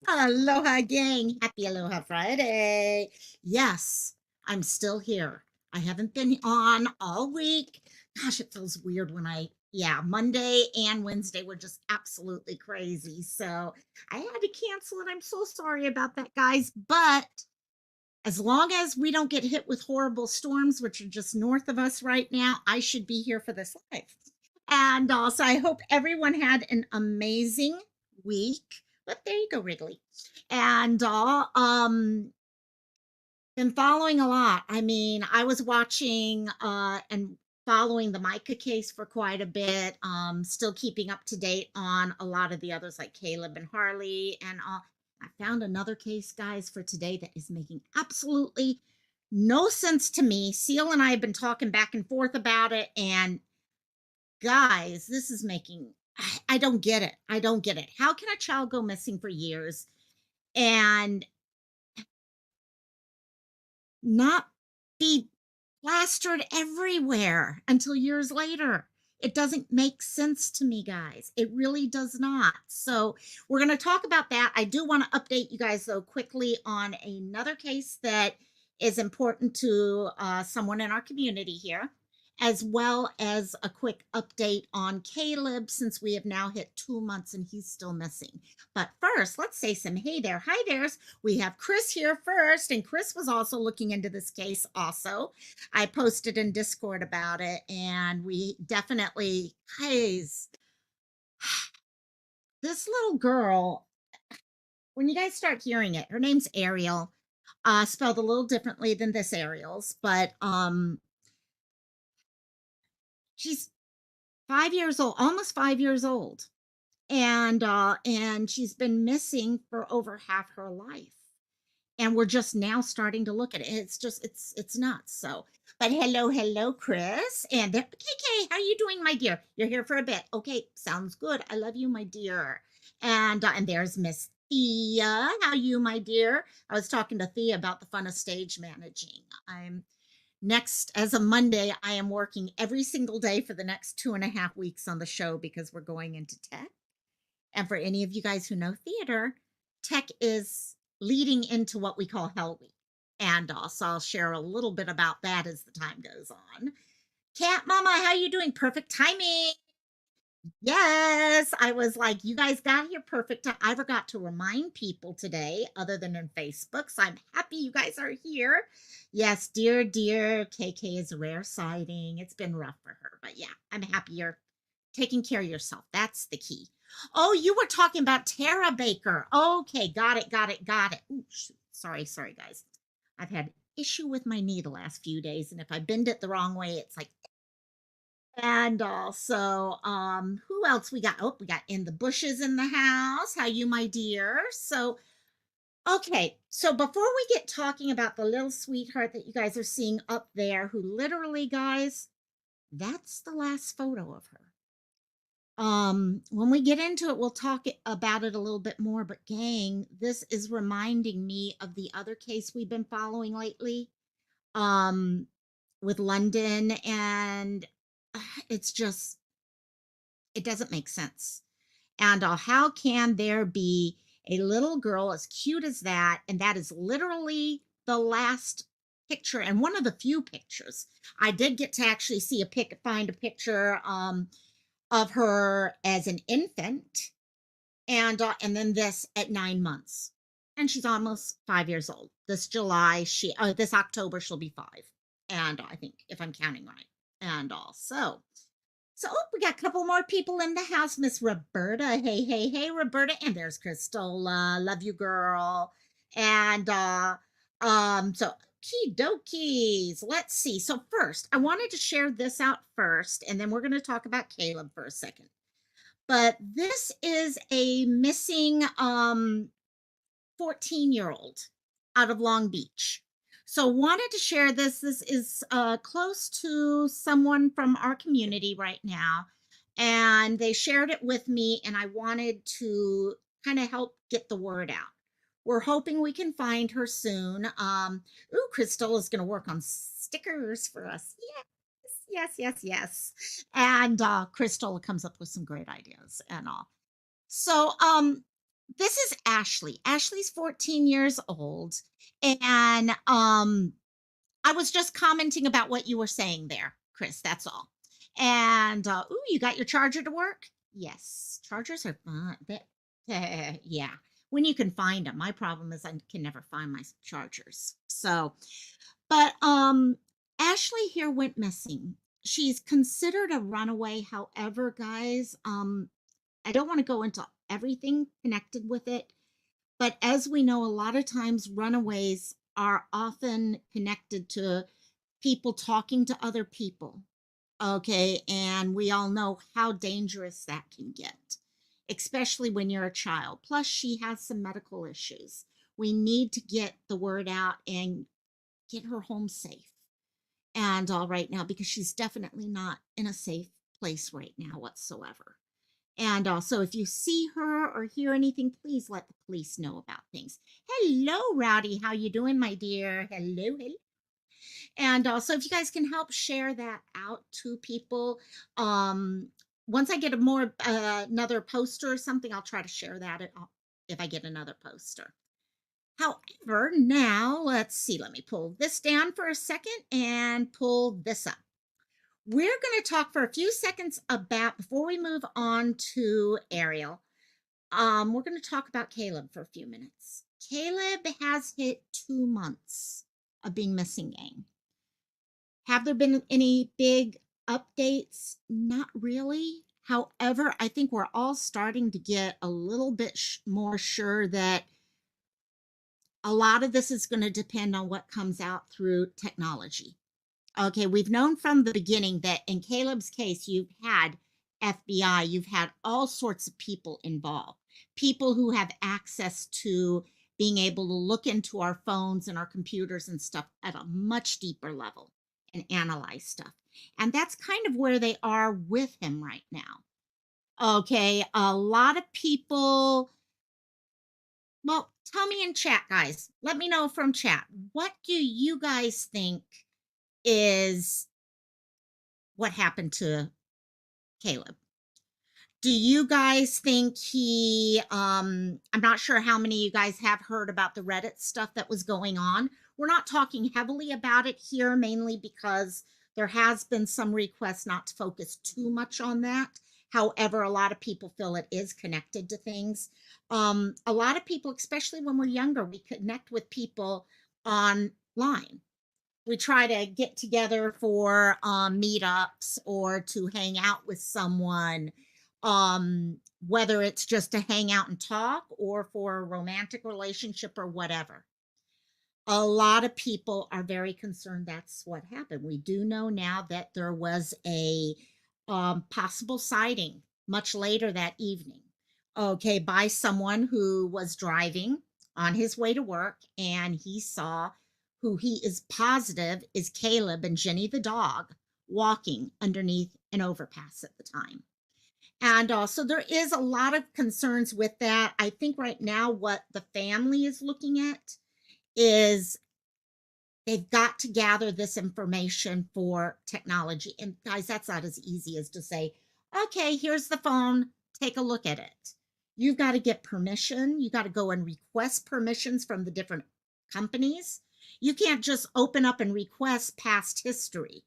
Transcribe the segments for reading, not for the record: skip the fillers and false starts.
Aloha, gang. Happy Aloha Friday. Yes, I'm still here. I haven't been on all week. Gosh, it feels weird when Monday and Wednesday were just absolutely crazy. So I had to cancel it. I'm so sorry about that, guys. But as long as we don't get hit with horrible storms, which are just north of us right now, I should be here for this live. And also, I hope everyone had an amazing week. But there you go, Wrigley. And been following a lot. I mean, I was watching and following the Micah case for quite a bit. Still keeping up to date on a lot of the others like Caleb and Harley and all. I found another case, guys, for today that is making absolutely no sense to me. Seal and I have been talking back and forth about it, and guys, this is making I don't get it. I don't get it. How can a child go missing for years and not be plastered everywhere until years later? It doesn't make sense to me, guys. It really does not. So, we're going to talk about that. I do want to update you guys, though, quickly on another case that is important to someone in our community here, as well as a quick update on Caleb, since we have now hit 2 months and he's still missing. But first, let's say some hey there. Hi there's. We have Chris here first, and Chris was also looking into this case also. I posted in Discord about it, and we definitely, guys, this little girl, when you guys start hearing it, her name's Eriel, spelled a little differently than this Ariel's, but she's 5 years old, almost 5 years old, and she's been missing for over half her life. And we're just now starting to look at it. It's just it's nuts. So, but hello, Chris, and there, KK. How you doing, my dear? You're here for a bit. Okay, sounds good. I love you, my dear. And there's Miss Thea. How you, my dear? I was talking to Thea about the fun of stage managing. I'm next as a Monday. I am working every single day for the next 2.5 weeks on the show because we're going into tech. And for any of you guys who know theater, tech is leading into what we call Hell Week. And also I'll share a little bit about that as the time goes on. Cat Mama, how you doing? Perfect timing. Yes, I was like, you guys got here perfect. I forgot to remind people today, other than on Facebook. So I'm happy you guys are here. Yes, dear KK is a rare sighting. It's been rough for her, but yeah, I'm happy you're taking care of yourself. That's the key. Oh, you were talking about Tara Baker. Okay, got it. Ooh, sorry, guys. I've had issue with my knee the last few days, and if I bend it the wrong way, it's like. And also, who else we got? Oh, we got In the Bushes in the house. How you, my dear? So, okay. So before we get talking about the little sweetheart that you guys are seeing up there, who literally, guys, that's the last photo of her. When we get into it, we'll talk about it a little bit more. But gang, this is reminding me of the other case we've been following lately. Um, with London, and it's just it doesn't make sense. And how can there be a little girl as cute as that? And that is literally the last picture and one of the few pictures. I did get to actually see find a picture of her as an infant, and then this at 9 months. And she's almost 5 years old. This October she'll be 5. And I think if I'm counting right. And also we got a couple more people in the house. Miss Roberta. Hey, Roberta. And there's Cristola. Love you, girl. And so key dokies. Let's see. So first, I wanted to share this out first, and then we're going to talk about Caleb for a second. But this is a missing 14-year-old out of Long Beach. So wanted to share this. This is close to someone from our community right now, and they shared it with me, and I wanted to kind of help get the word out. We're hoping we can find her soon. Crystal is going to work on stickers for us. Yes. And Crystal comes up with some great ideas and all. So this is Ashley. Ashley's 14 years old. And I was just commenting about what you were saying there, Chris. That's all. And ooh, you got your charger to work? Yes, chargers are fun. Yeah, when you can find them. My problem is I can never find my chargers. So, but Ashley here went missing. She's considered a runaway. However, guys, I don't want to go into everything connected with it, but as we know, a lot of times runaways are often connected to people talking to other people. Okay. And we all know how dangerous that can get, especially when you're a child. Plus, she has some medical issues. We need to get the word out and get her home safe and all right now because she's definitely not in a safe place right now whatsoever. And also, if you see her or hear anything, please let the police know about things. Hello, Rowdy. How you doing, my dear? Hello, hello. And also, if you guys can help share that out to people, um, once I get a more another poster or something, I'll try to share that if I get another poster. However, now let's see. Let me pull this down for a second and pull this up. We're going to talk for a few seconds about before we move on to Eriel. We're going to talk about Caleb for a few minutes. Caleb has hit 2 months of being missing, gang. Have there been any big updates? Not really. However, I think we're all starting to get a little bit more sure that a lot of this is going to depend on what comes out through technology. Okay, we've known from the beginning that in Caleb's case, you've had FBI, you've had all sorts of people involved, people who have access to being able to look into our phones and our computers and stuff at a much deeper level and analyze stuff. And that's kind of where they are with him right now. Okay, a lot of people, well, tell me in chat, guys. Let me know from chat. What do you guys think is what happened to Caleb? Do you guys think I'm not sure how many of you guys have heard about the Reddit stuff that was going on. We're not talking heavily about it here, mainly because there has been some requests not to focus too much on that. However, a lot of people feel it is connected to things. A lot of people, especially when we're younger, we connect with people online. We try to get together for meetups or to hang out with someone, whether it's just to hang out and talk or for a romantic relationship or whatever. A lot of people are very concerned that's what happened. We do know now that there was a possible sighting much later that evening, okay, by someone who was driving on his way to work and he saw who he is positive is Caleb and Jenny the dog walking underneath an overpass at the time. And so there is a lot of concerns with that. I think right now what the family is looking at is they've got to gather this information for technology. And guys, that's not as easy as to say, okay, here's the phone, take a look at it. You've got to get permission. You got to go and request permissions from the different companies. You can't just open up and request past history.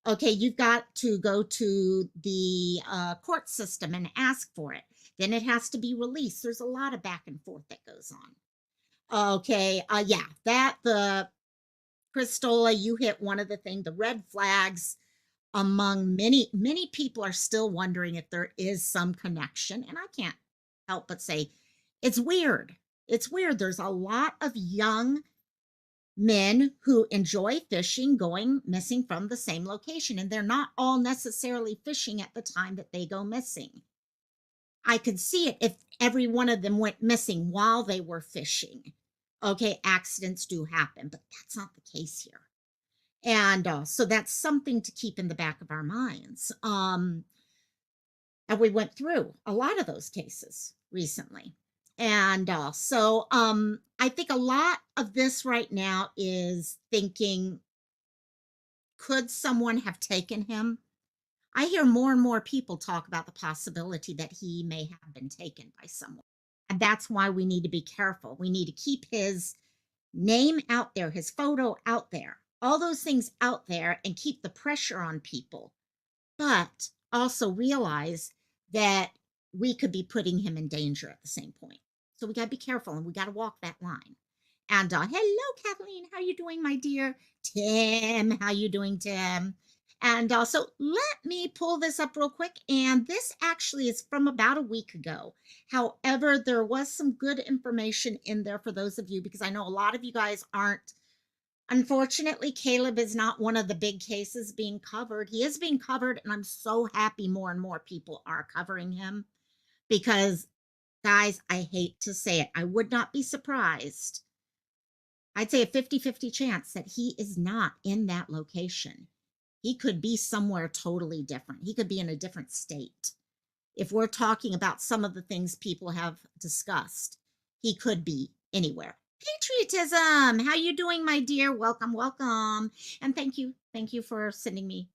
Okay, you've got to go to the court system and ask for it. Then it has to be released. There's a lot of back and forth that goes on. Okay, yeah, that the Christola, you hit one of the things, the red flags among many people are still wondering if there is some connection. And I can't help but say it's weird. It's weird. There's a lot of young men who enjoy fishing going missing from the same location, and they're not all necessarily fishing at the time that they go missing. I could see it if every one of them went missing while they were fishing. Okay, accidents do happen, but that's not the case here. And so that's something to keep in the back of our minds. And we went through a lot of those cases recently. And so I think a lot of this right now is thinking, could someone have taken him? I hear more and more people talk about the possibility that he may have been taken by someone. And that's why we need to be careful. We need to keep his name out there, his photo out there, all those things out there, and keep the pressure on people, but also realize that we could be putting him in danger at the same point. So we got to be careful and we got to walk that line. And hello, Kathleen. How you doing, my dear? Tim, how you doing, Tim? And so let me pull this up real quick. And this actually is from about a week ago. However, there was some good information in there for those of you, because I know a lot of you guys aren't. Unfortunately, Caleb is not one of the big cases being covered. He is being covered, and I'm so happy more and more people are covering him because, guys, I hate to say it. I would not be surprised. I'd say a 50-50 chance that he is not in that location. He could be somewhere totally different. He could be in a different state. If we're talking about some of the things people have discussed, he could be anywhere. Patriotism, how you doing, my dear? Welcome, welcome. And thank you for sending me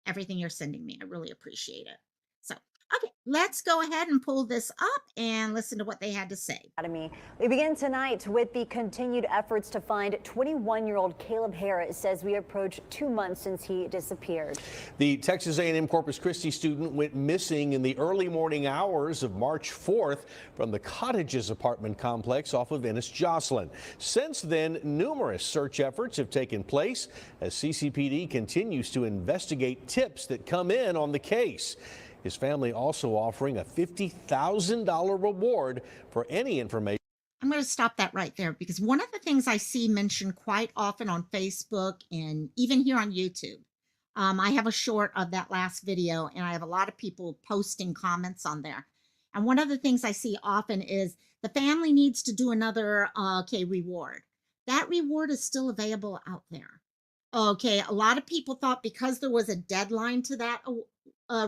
everything you're sending me. I really appreciate it. So, okay, let's go ahead and pull this up and listen to what they had to say. Academy. We begin tonight with the continued efforts to find 21-year-old Caleb Harris. Says we approach 2 months since he disappeared. The Texas A&M Corpus Christi student went missing in the early morning hours of March 4th from the Cottages apartment complex off of Ennis Jocelyn. Since then, numerous search efforts have taken place as CCPD continues to investigate tips that come in on the case. His family also offering a $50,000 reward for any information. I'm going to stop that right there because one of the things I see mentioned quite often on Facebook and even here on YouTube, I have a short of that last video and I have a lot of people posting comments on there. And one of the things I see often is the family needs to do another reward. That reward is still available out there. Okay, a lot of people thought because there was a deadline to that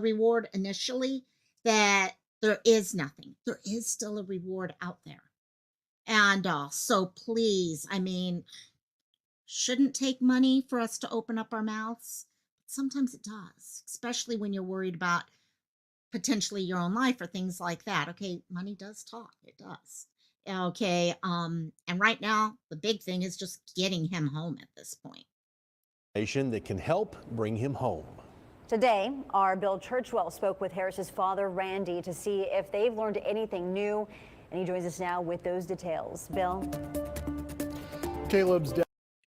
reward initially that there is nothing. There is still a reward out there. And so please, I mean, shouldn't take money for us to open up our mouths. Sometimes it does, especially when you're worried about potentially your own life or things like that. Okay, money does talk. It does. Okay, and right now the big thing is just getting him home at this point. That can help bring him home. Today, our Bill Churchwell spoke with Harris's father, Randy, to see if they've learned anything new. And he joins us now with those details. Bill? Caleb's death.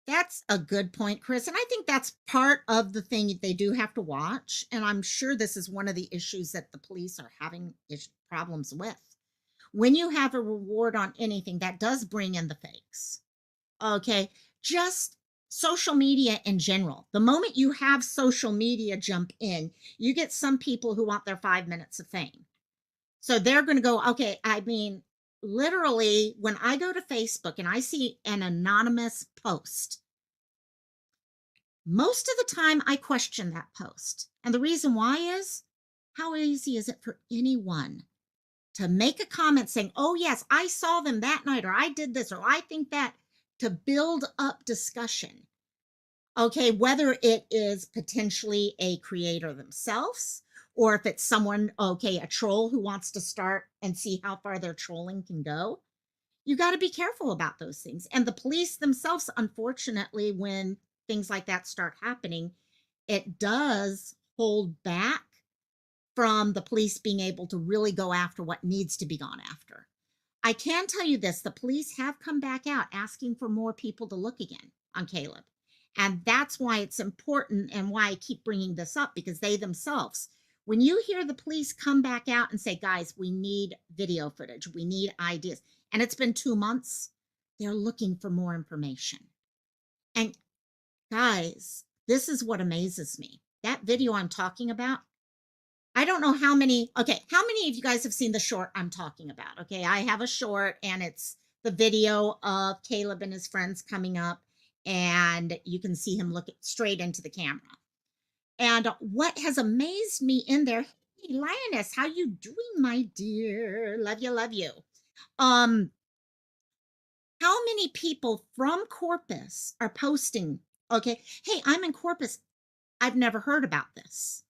That's a good point, Chris. And I think that's part of the thing they do have to watch. And I'm sure this is one of the issues that the police are having problems with. When you have a reward on anything, that does bring in the fakes. Okay, just social media in general. The moment you have social media jump in, you get some people who want their 5 minutes of fame. So they're going to go, okay, I mean, literally, when I go to Facebook and I see an anonymous post, most of the time I question that post. And the reason why is, how easy is it for anyone to make a comment saying, oh, yes, I saw them that night, or I did this, or I think that, to build up discussion. Okay, whether it is potentially a creator themselves, or if it's someone, okay, a troll who wants to start and see how far their trolling can go. You got to be careful about those things. And the police themselves, unfortunately, when things like that start happening, it does hold back from the police being able to really go after what needs to be gone after. I can tell you this, the police have come back out asking for more people to look again on Caleb. And that's why it's important and why I keep bringing this up, because they themselves, when you hear the police come back out and say, guys, we need video footage, we need ideas, and it's been 2 months, they're looking for more information. And guys, this is what amazes me. That video I'm talking about, I don't know how many of you guys have seen the short I'm talking about? Okay, I have a short and it's the video of Caleb and his friends coming up and you can see him look straight into the camera. And what has amazed me in there, hey, Lioness, how you doing, my dear? Love you, love you. How many people from Corpus are posting, okay, hey, I'm in Corpus. I've never heard about this.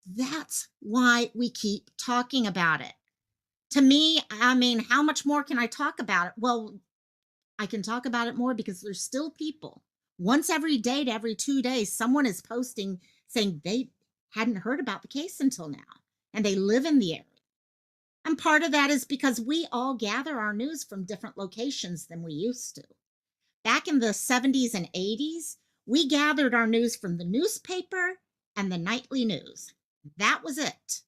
That's why we keep talking about it. To me, I mean, how much more can I talk about it? Well, I can talk about it more because there's still people. Once every day to every 2 days, someone is posting saying they hadn't heard about the case until now, and they live in the area. And part of that is because we all gather our news from different locations than we used to. Back in the 70s and 80s, we gathered our news from the newspaper and the nightly news. That was it.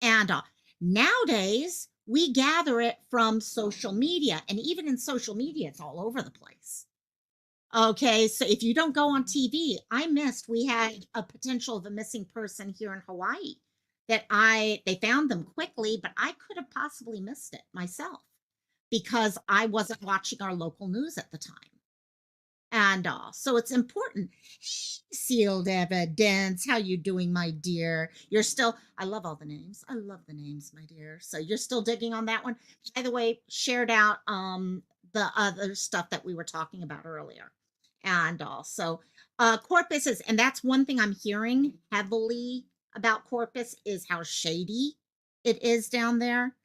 And nowadays, we gather it from social media. And even in social media, it's all over the place. Okay, so if you don't go on TV, we had a potential of a missing person here in Hawaii that they found them quickly, but I could have possibly missed it myself because I wasn't watching our local news at the time. And so it's important. Sealed evidence. How you doing, my dear? You're still. I love all the names. I love the names, my dear. So you're still digging on that one. By the way, shared out the other stuff that we were talking about earlier, and also Corpus is, and that's one thing I'm hearing heavily about Corpus is how shady it is down there.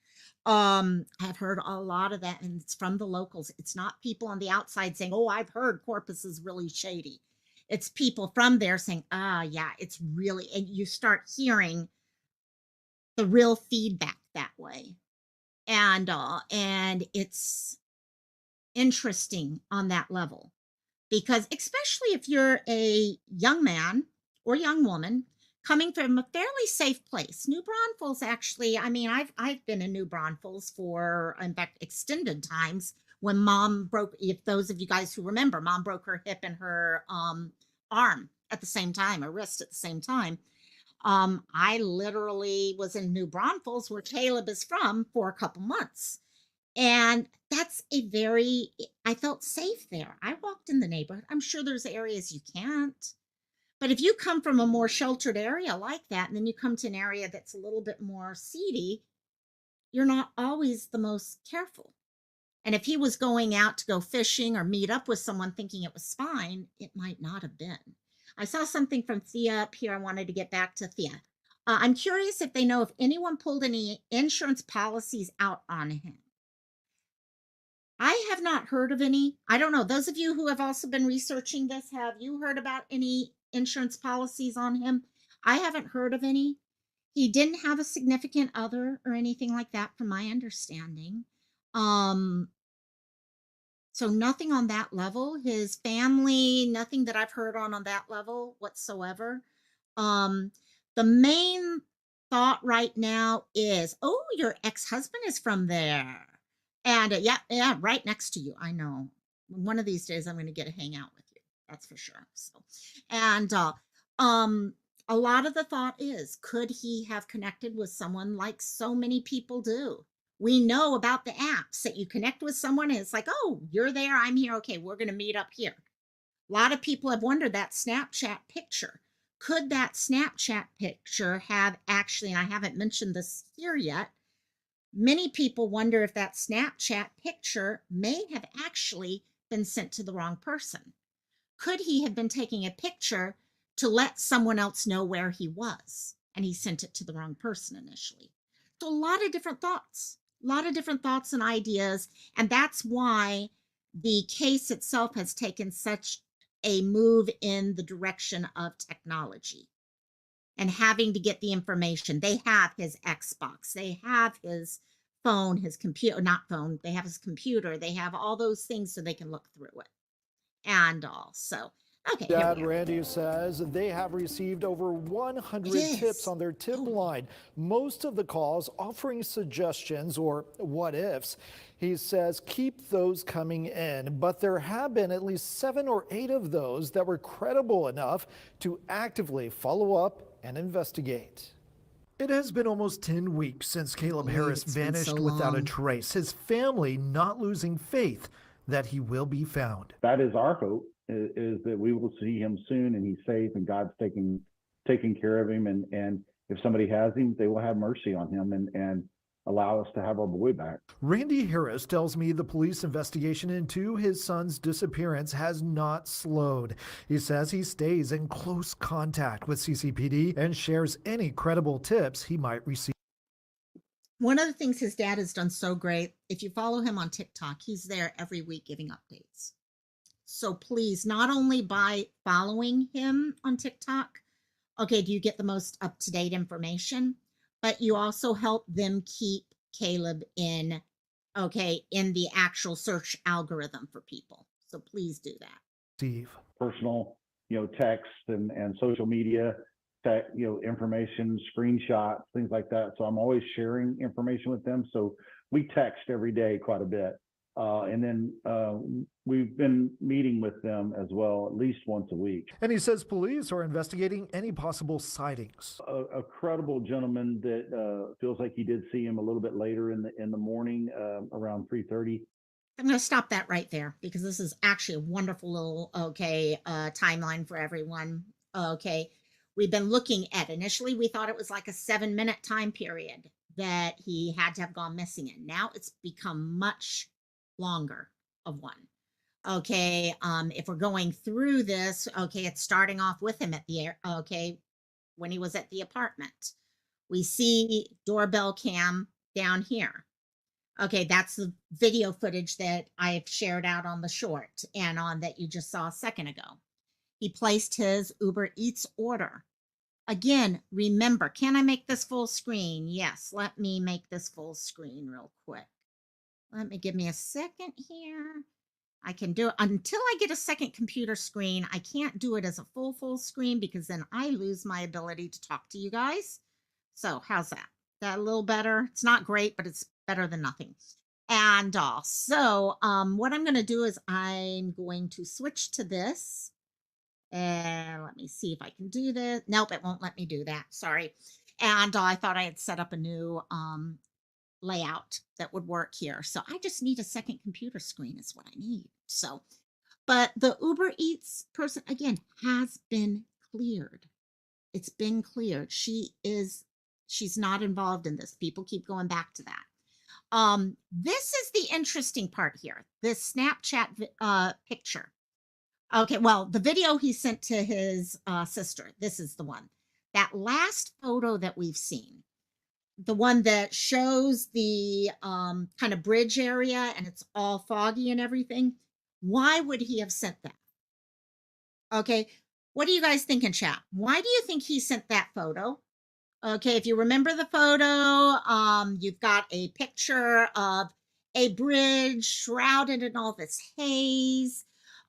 I've heard a lot of that, and it's from the locals. It's not people on the outside saying, "Oh, I've heard Corpus is really shady." It's people from there saying, "Ah, yeah, it's really," and you start hearing the real feedback that way. And it's interesting on that level because especially if you're a young man or young woman coming from a fairly safe place. New Braunfels, actually, I mean, I've been in New Braunfels for, in fact, extended times when mom broke. If those of you guys who remember, mom broke her hip and her arm at the same time, her wrist at the same time. I literally was in New Braunfels, where Caleb is from, for a couple months. And that's I felt safe there. I walked in the neighborhood. I'm sure there's areas you can't. But if you come from a more sheltered area like that, and then you come to an area that's a little bit more seedy, you're not always the most careful. And if he was going out to go fishing or meet up with someone thinking it was fine, it might not have been. I saw something from Thea up here. I wanted to get back to Thea. I'm curious if they know if anyone pulled any insurance policies out on him. I have not heard of any. I don't know. Those of you who have also been researching this, have you heard about any insurance policies on him? I haven't heard of any. He didn't have a significant other or anything like that, from my understanding. Um, so nothing on that level. His family, nothing that I've heard on that level whatsoever. Um, the main thought right now is, oh, your ex-husband is from there. And yeah, yeah, right next to you. I know. One of these days I'm going to get to hang out with you. That's for sure. So, and um, a lot of the thought is, could he have connected with someone like so many people do? We know about the apps that you connect with someone and it's like, oh, you're there, I'm here. Okay, we're going to meet up here. A lot of people have wondered that Snapchat picture. Could that Snapchat picture have actually, and I haven't mentioned this here yet, many people wonder if that Snapchat picture may have actually been sent to the wrong person. Could he have been taking a picture to let someone else know where he was, and he sent it to the wrong person initially? So a lot of different thoughts, a lot of different thoughts and ideas. And that's why the case itself has taken such a move in the direction of technology and having to get the information. They have his Xbox, they have his phone, his computer, not phone, they have his computer, they have all those things so they can look through it. And all. So, okay, here Dad we are. Randy says they have received over It 100 tips is. on their tip Oh, line, most of the calls offering suggestions or what ifs. He says keep those coming in, but there have been at least 7 or 8 of those that were credible enough to actively follow up and investigate. It has been almost 10 weeks since I Caleb believe Harris it's been so vanished without a long. trace, his family not losing faith that he will be found. That is our hope, is that we will see him soon and he's safe and God's taking care of him. And if somebody has him, they will have mercy on him and allow us to have our boy back. Randy Harris tells me the police investigation into his son's disappearance has not slowed. He says he stays in close contact with CCPD and shares any credible tips he might receive. One of the things his dad has done so great, if you follow him on TikTok, he's there every week giving updates. So please, not only by following him on TikTok, okay, do you get the most up to date information, but you also help them keep Caleb in, okay, in the actual search algorithm for people. So please do that. Steve. Personal, text and social media, that, information, screenshots, things like that. So I'm always sharing information with them. So we text every day quite a bit. And then we've been meeting with them as well, at least once a week. And he says police are investigating any possible sightings. A credible gentleman that feels like he did see him a little bit later in the morning, around 3:30. I'm going to stop that right there because this is actually a wonderful little, okay, timeline for everyone. Okay. We've been looking at, initially, we thought it was like a 7-minute time period that he had to have gone missing in. Now it's become much longer of one. Okay. If we're going through this, okay, it's starting off with him at the air. Okay. When he was at the apartment, we see doorbell cam down here. Okay, that's the video footage that I've shared out on the short and on that you just saw a second ago. He placed his Uber Eats order. Again, remember, can I make this full screen? Yes, let me make this full screen real quick. Give me a second here. I can do it until I get a second computer screen. I can't do it as a full screen because then I lose my ability to talk to you guys. So how's that? That a little better? It's not great, but it's better than nothing. And so what I'm going to do is I'm going to switch to this. And let me see if I can do this. Nope, it won't let me do that. Sorry. And I thought I had set up a new layout that would work here. So I just need a second computer screen is what I need. So, but the Uber Eats person, again, has been cleared. It's been cleared. She's not involved in this. People keep going back to that. This is the interesting part here. This Snapchat picture. Okay, well, the video he sent to his sister. This is the one. That last photo that we've seen, the one that shows the kind of bridge area and it's all foggy and everything. Why would he have sent that? Okay, what do you guys think in chat? Why do you think he sent that photo? Okay, if you remember the photo, you've got a picture of a bridge shrouded in all this haze.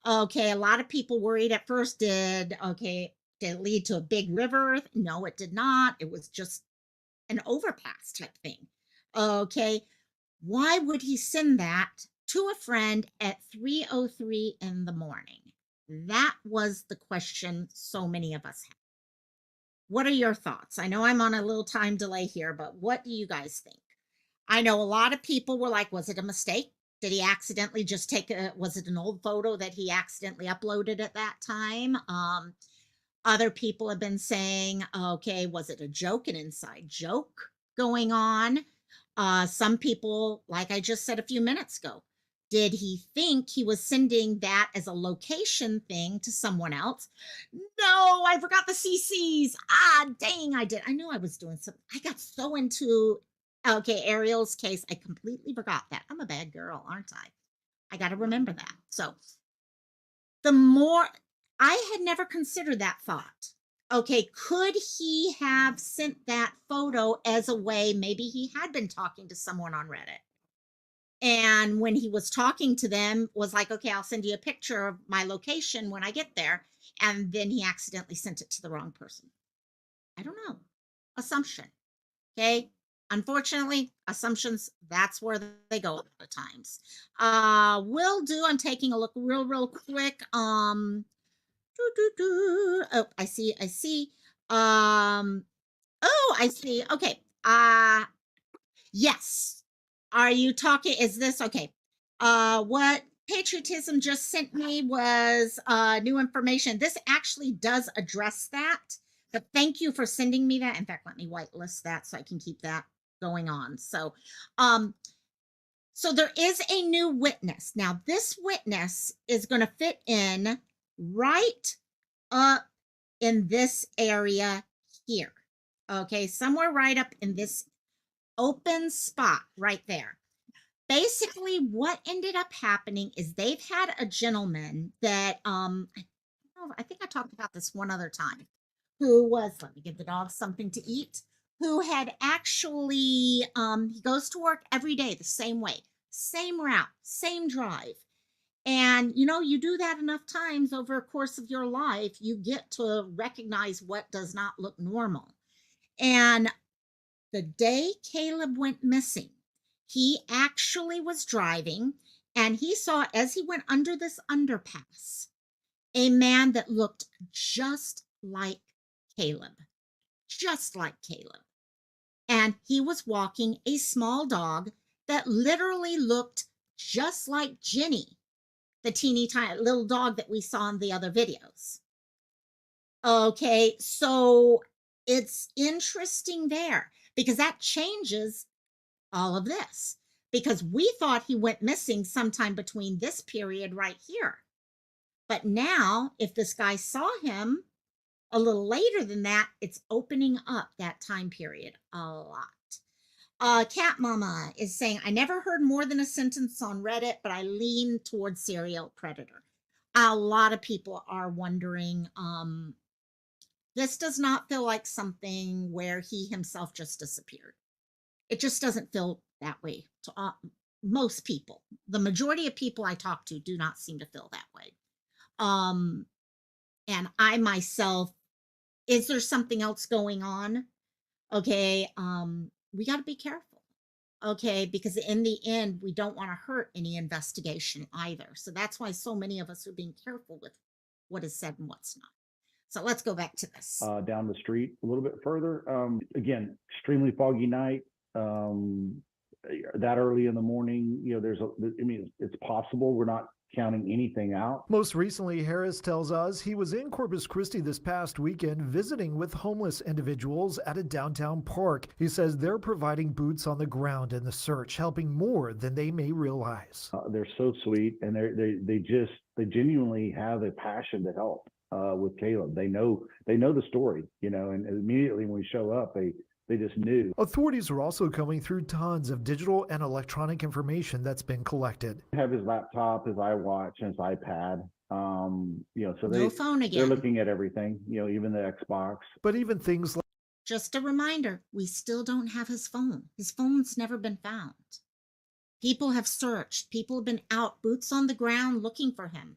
Okay, a lot of people worried at first, did it lead to a big river? No, it did not. It was just an overpass type thing. Okay, why would he send that to a friend at 3:03 in the morning? That was the question so many of us had. What are your thoughts? I know I'm on a little time delay here, but what do you guys think? I know a lot of people were like, was it a mistake? Did he accidentally just was it an old photo that he accidentally uploaded at that time? Other people have been saying, okay, was it a joke, an inside joke going on? Some people, like I just said a few minutes ago, did he think he was sending that as a location thing to someone else? No, I forgot the CCs. Ah, dang, I did. I knew I was doing something. I got so into, okay, Ariel's case. I completely forgot that. I'm a bad girl, aren't I? I got to remember that. So the more, I had never considered that thought. Okay, could he have sent that photo as a way, maybe he had been talking to someone on Reddit. And when he was talking to them, was like, okay, I'll send you a picture of my location when I get there. And then he accidentally sent it to the wrong person. I don't know. Assumption. Okay. Unfortunately, assumptions, that's where they go a lot of times. Will do. I'm taking a look real quick. Oh, I see. Oh, I see. Okay. Yes. Are you talking? Is this okay? What patriotism just sent me was new information. This actually does address that. But thank you for sending me that. In fact, let me whitelist that so I can keep that going on. So, so there is a new witness. Now, this witness is going to fit in right up in this area here. Okay, somewhere right up in this open spot right there. Basically, what ended up happening is they've had a gentleman that I think I talked about this one other time, who was, let me give the dog something to eat, who had actually, he goes to work every day the same way, same route, same drive. And, you do that enough times over a course of your life, you get to recognize what does not look normal. And the day Caleb went missing, he actually was driving and he saw, as he went under this underpass, a man that looked just like Caleb, just like Caleb. And he was walking a small dog that literally looked just like Jenny, the teeny tiny little dog that we saw in the other videos. Okay, so it's interesting there because that changes all of this. Because we thought he went missing sometime between this period right here. But now, if this guy saw him a little later than that, it's opening up that time period a lot. Cat Mama is saying, I never heard more than a sentence on Reddit, but I lean towards serial predator. A lot of people are wondering, this does not feel like something where he himself just disappeared. It just doesn't feel that way to most people. The majority of people I talk to do not seem to feel that way. And I myself, is there something else going on? Okay, we got to be careful. Okay, because in the end, we don't want to hurt any investigation either. So that's why so many of us are being careful with what is said and what's not. So let's go back to this. Down the street a little bit further. Again, extremely foggy night. That early in the morning, it's possible. We're not counting anything out. Most recently, Harris tells us he was in Corpus Christi this past weekend visiting with homeless individuals at a downtown park. He says they're providing boots on the ground in the search, helping more than they may realize. They're so sweet, and they genuinely have a passion to help with Caleb. They know the story, and immediately when we show up, they just knew. Authorities are also coming through tons of digital and electronic information that's been collected. Have his laptop, his iWatch, and his iPad. So No phone again. They're looking at everything, even the Xbox. But even things like, just a reminder, we still don't have his phone. His phone's never been found. People have searched. People have been out, boots on the ground, looking for him.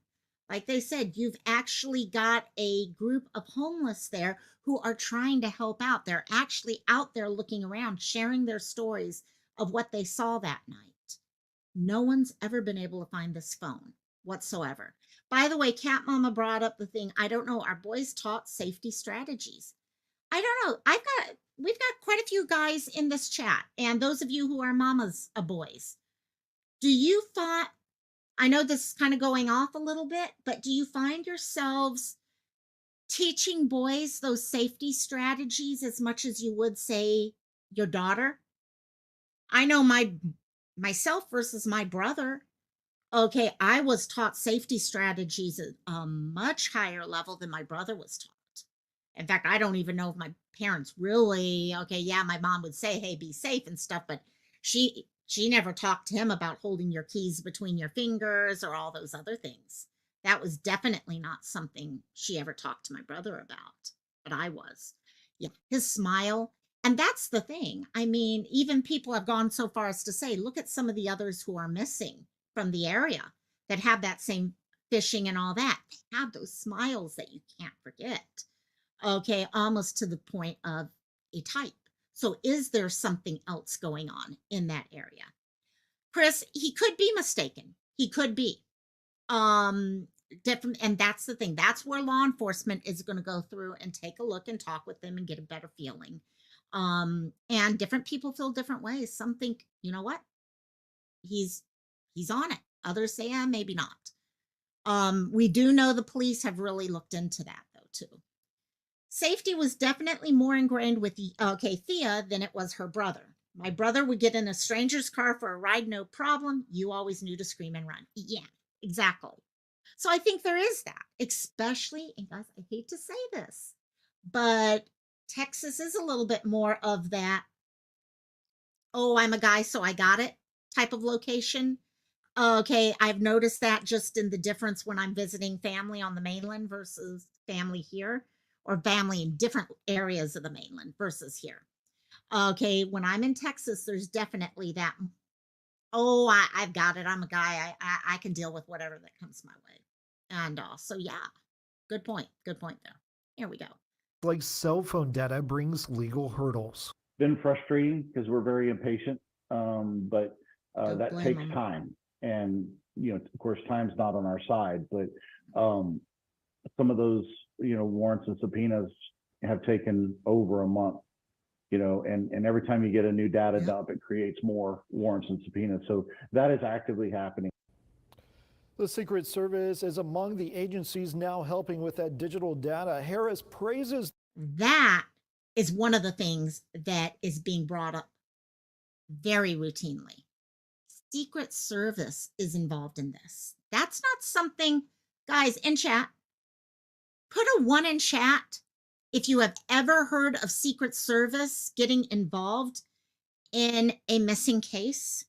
Like they said, you've actually got a group of homeless there who are trying to help out. They're actually out there looking around, sharing their stories of what they saw that night. No one's ever been able to find this phone whatsoever. By the way, Cat Mama brought up the thing. I don't know. Our boys taught safety strategies. I don't know. We've got quite a few guys in this chat, and those of you who are mamas of boys. Do you find, I know this is kind of going off a little bit, but do you find yourselves teaching boys those safety strategies as much as you would say your daughter? I know myself versus my brother. Okay, I was taught safety strategies at a much higher level than my brother was taught. In fact, I don't even know if my parents really, okay, yeah, my mom would say, hey, be safe and stuff, but she never talked to him about holding your keys between your fingers or all those other things. That was definitely not something she ever talked to my brother about, but I was. Yeah, his smile. And that's the thing. I mean, even people have gone so far as to say, look at some of the others who are missing from the area that have that same fishing and all that. They have those smiles that you can't forget. Okay, almost to the point of a type. So is there something else going on in that area? Chris, he could be mistaken. He could be. Different, and that's the thing. That's where law enforcement is going to go through and take a look and talk with them and get a better feeling. And different people feel different ways. Some think, you know what? He's on it. Others say, yeah, maybe not. We do know the police have really looked into that though, too. Safety was definitely more ingrained with Thea than it was her brother. My brother would get in a stranger's car for a ride, no problem. You always knew to scream and run. Yeah, exactly. So I think there is that, especially, and guys, I hate to say this, but Texas is a little bit more of that oh, I'm a guy, so I got it type of location. Okay, I've noticed that just in the difference when I'm visiting family on the mainland versus family here, or family in different areas of the mainland versus here. Okay, when I'm in Texas, there's definitely that. Oh, I've got it. I'm a guy. I can deal with whatever that comes my way. And so, yeah, good point. Good point there. Here we go. Like cell phone data brings legal hurdles. Been frustrating because we're very impatient, but Don't that blame takes them. time. And, of course, time's not on our side, but um, some of those, warrants and subpoenas have taken over a month, and every time you get a new data Yep. dump, it creates more warrants and subpoenas. So that is actively happening. The Secret Service is among the agencies now helping with that digital data. Harris praises That is one of the things that is being brought up very routinely. Secret Service is involved in this. That's not something, guys, in chat, put a one in chat if you have ever heard of Secret Service getting involved in a missing case.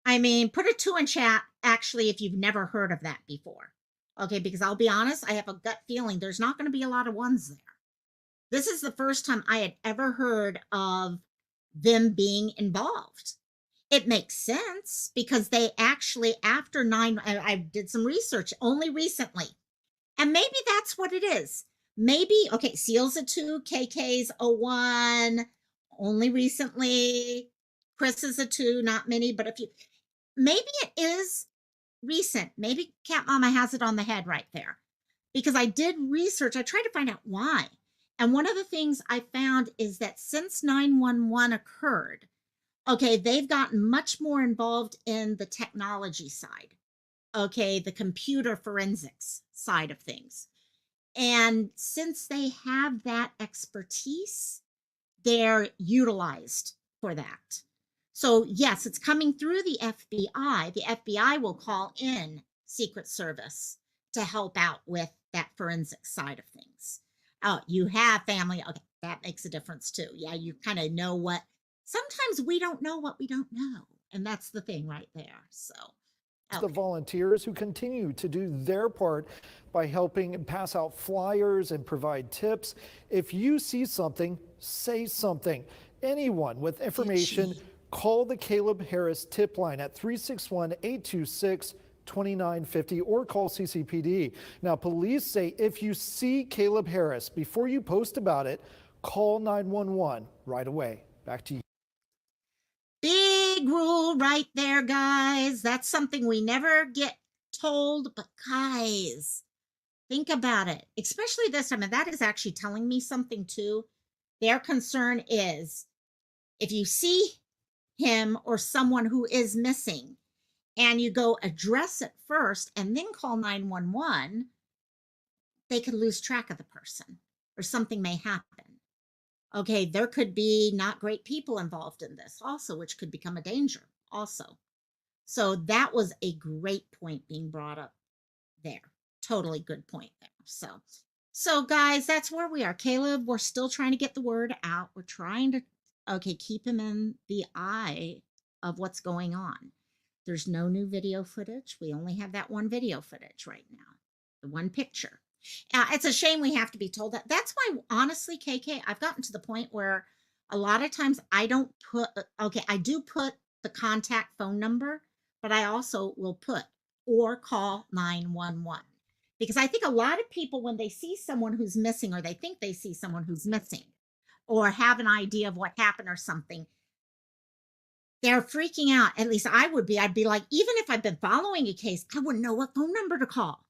I mean, put a two in chat actually if you've never heard of that before. Okay, because I'll be honest, I have a gut feeling there's not going to be a lot of ones there. This is the first time I had ever heard of them being involved. It makes sense because they actually, after I did some research only recently, and maybe that's what it is. Maybe, okay, SEAL's a two, KK's a one, only recently. Chris is a two, not many, but a few. Maybe it is recent. Maybe Cat Mama has it on the head right there. Because I did research, I tried to find out why. And one of the things I found is that since 911 occurred, okay, they've gotten much more involved in the technology side, okay, the computer forensics side of things. And since they have that expertise, they're utilized for that. So, yes, it's coming through the FBI. The FBI will call in Secret Service to help out with that forensic side of things. Oh, you have family. Okay, that makes a difference too. Yeah, you kind of know what. Sometimes we don't know what we don't know. And that's the thing right there. So, the okay. volunteers who continue to do their part by helping pass out flyers and provide tips. If you see something, say something. Anyone with information, Itchy. call the Caleb Harris tip line at 361-826-2950 or call CCPD. Now, police say if you see Caleb Harris, before you post about it, call 911 right away. Back to you. Big rule right there, guys. That's something we never get told, but guys, think about it, especially this time. And that is actually telling me something too. Their concern is if you see him or someone who is missing and you go address it first and then call 911, they could lose track of the person or something may happen. Okay, there could be not great people involved in this also, which could become a danger also. So that was a great point being brought up there. Totally good point there. So guys, that's where we are. Caleb, we're still trying to get the word out. We're trying to okay, keep him in the eye of what's going on. There's no new video footage. We only have that one video footage right now. The one picture. It's a shame we have to be told that. That's why honestly, KK, I've gotten to the point where a lot of times I don't put okay, I do put the contact phone number, but I also will put or call 911 because I think a lot of people when they see someone who's missing or they think they see someone who's missing or have an idea of what happened or something, they're freaking out. At least I would be. I'd be like, even if I've been following a case, I wouldn't know what phone number to call.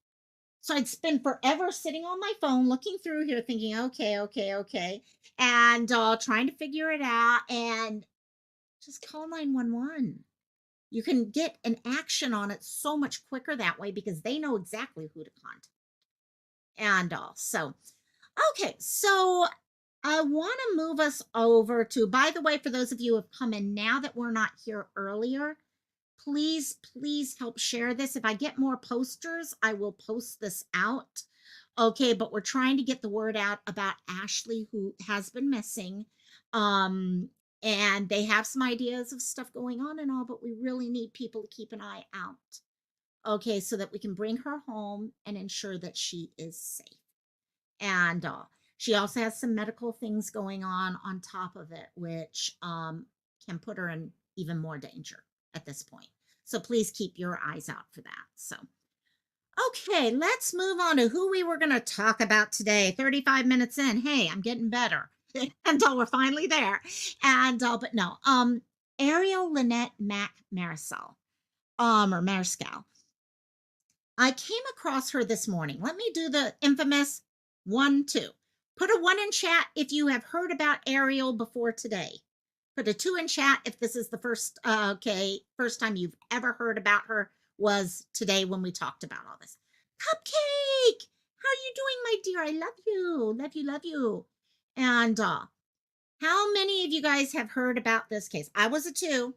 So I'd spend forever sitting on my phone looking through here thinking, okay, okay, okay, and trying to figure it out and just call 911. You can get an action on it so much quicker that way because they know exactly who to contact. And so, okay, so I want to move us over to, by the way, for those of you who have come in now that we're not here earlier, please help share this. If I get more posters, I will post this out. Okay, but we're trying to get the word out about Ashley, who has been missing. Um, And they have some ideas of stuff going on and all, but we really need people to keep an eye out. Okay, so that we can bring her home and ensure that she is safe. And she also has some medical things going on top of it, which can put her in even more danger at this point. So please keep your eyes out for that. So, okay, let's move on to who we were going to talk about today. 35 minutes in. Hey, I'm getting better until we're finally there. And, but no, Ariel Lynette Mac-Mariscal, or Mariscal. I came across her this morning. Let me do the infamous 1, 2. Put a 1 in chat if you have heard about Ariel before today. Put a 2 in chat if this is the first time you've ever heard about her was today when we talked about all this. Cupcake, how are you doing, my dear? I love you, love you, love you. And how many of you guys have heard about this case? I was a 2.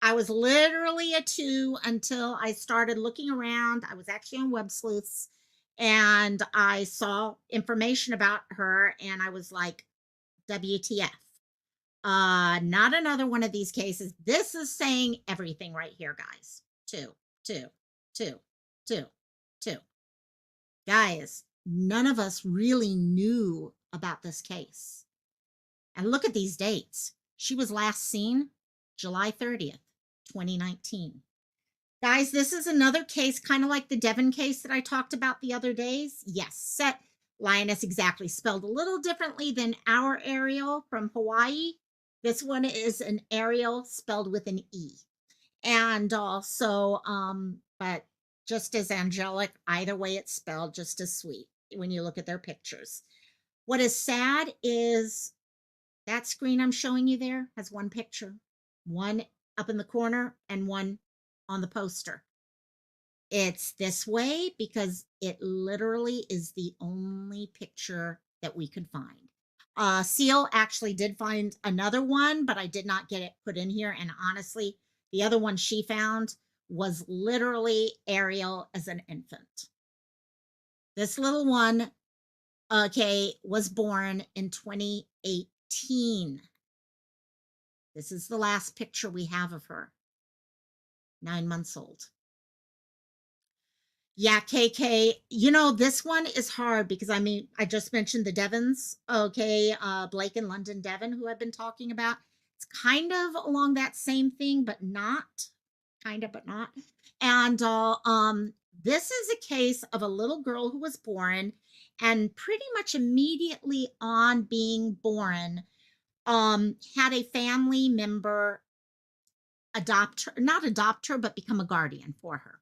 I was literally a 2 until I started looking around. I was actually on Web Sleuths and I saw information about her and I was like, WTF. Not another one of these cases. This is saying everything right here, guys. 2, 2, 2, 2, 2. Guys, none of us really knew about this case. And look at these dates. She was last seen July 30th. 2019. Guys, this is another case, kind of like the Devon case that I talked about the other days. Yes, set lioness exactly, spelled a little differently than our Ariel from Hawaii. This one is an Ariel spelled with an E. And also, but just as angelic, either way it's spelled, just as sweet when you look at their pictures. What is sad is that screen I'm showing you there has one picture, one up in the corner and one on the poster. It's this way because it literally is the only picture that we could find. Seal actually did find another one, but I did not get it put in here. And honestly, the other one she found was literally Ariel as an infant. This little one, okay, was born in 2018. This is the last picture we have of her. 9 months old. Yeah, KK, this one is hard because I just mentioned the Devons, okay, Blake and London Devon, who I've been talking about. It's kind of along that same thing, but not. Kind of, but not. And this is a case of a little girl who was born, and pretty much immediately on being born, had a family member not adopt her, but become a guardian for her.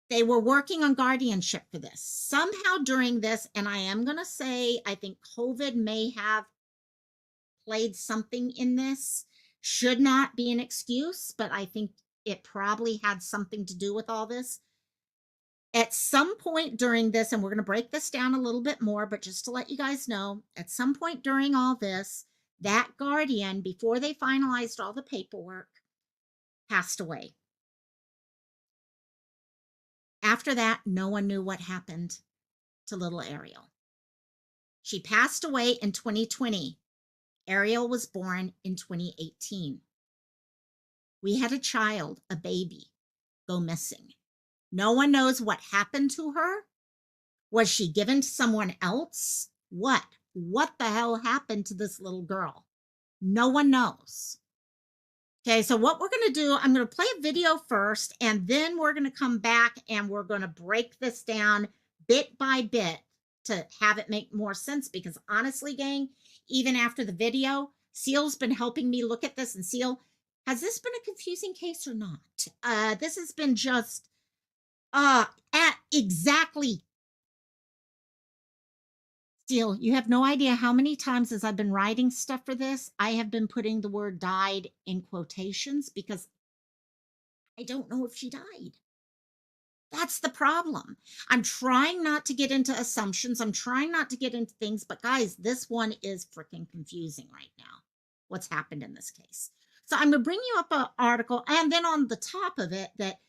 They were working on guardianship for this. Somehow during this, and I am going to say, I think COVID may have played something in this. Should not be an excuse, but I think it probably had something to do with all this. At some point during this, and we're going to break this down a little bit more, but just to let you guys know, at some point during all this, that guardian, before they finalized all the paperwork, passed away. After that, no one knew what happened to little Ariel. She passed away in 2020. Ariel was born in 2018. We had a child, a baby, go missing. No one knows what happened to her. Was she given to someone else? What? What the hell happened to this little girl? No one knows. Okay, so what we're going to do, I'm going to play a video first, and then we're going to come back and we're going to break this down bit by bit to have it make more sense. Because honestly, gang, even after the video, Seal's been helping me look at this. And Seal, has this been a confusing case or not? This has been just at exactly. Seal, you have no idea how many times as I've been writing stuff for this, I have been putting the word died in quotations because I don't know if she died. That's the problem. I'm trying not to get into assumptions. I'm trying not to get into things, but guys, this one is freaking confusing right now. What's happened in this case. So I'm going to bring you up an article, and then on the top of it, that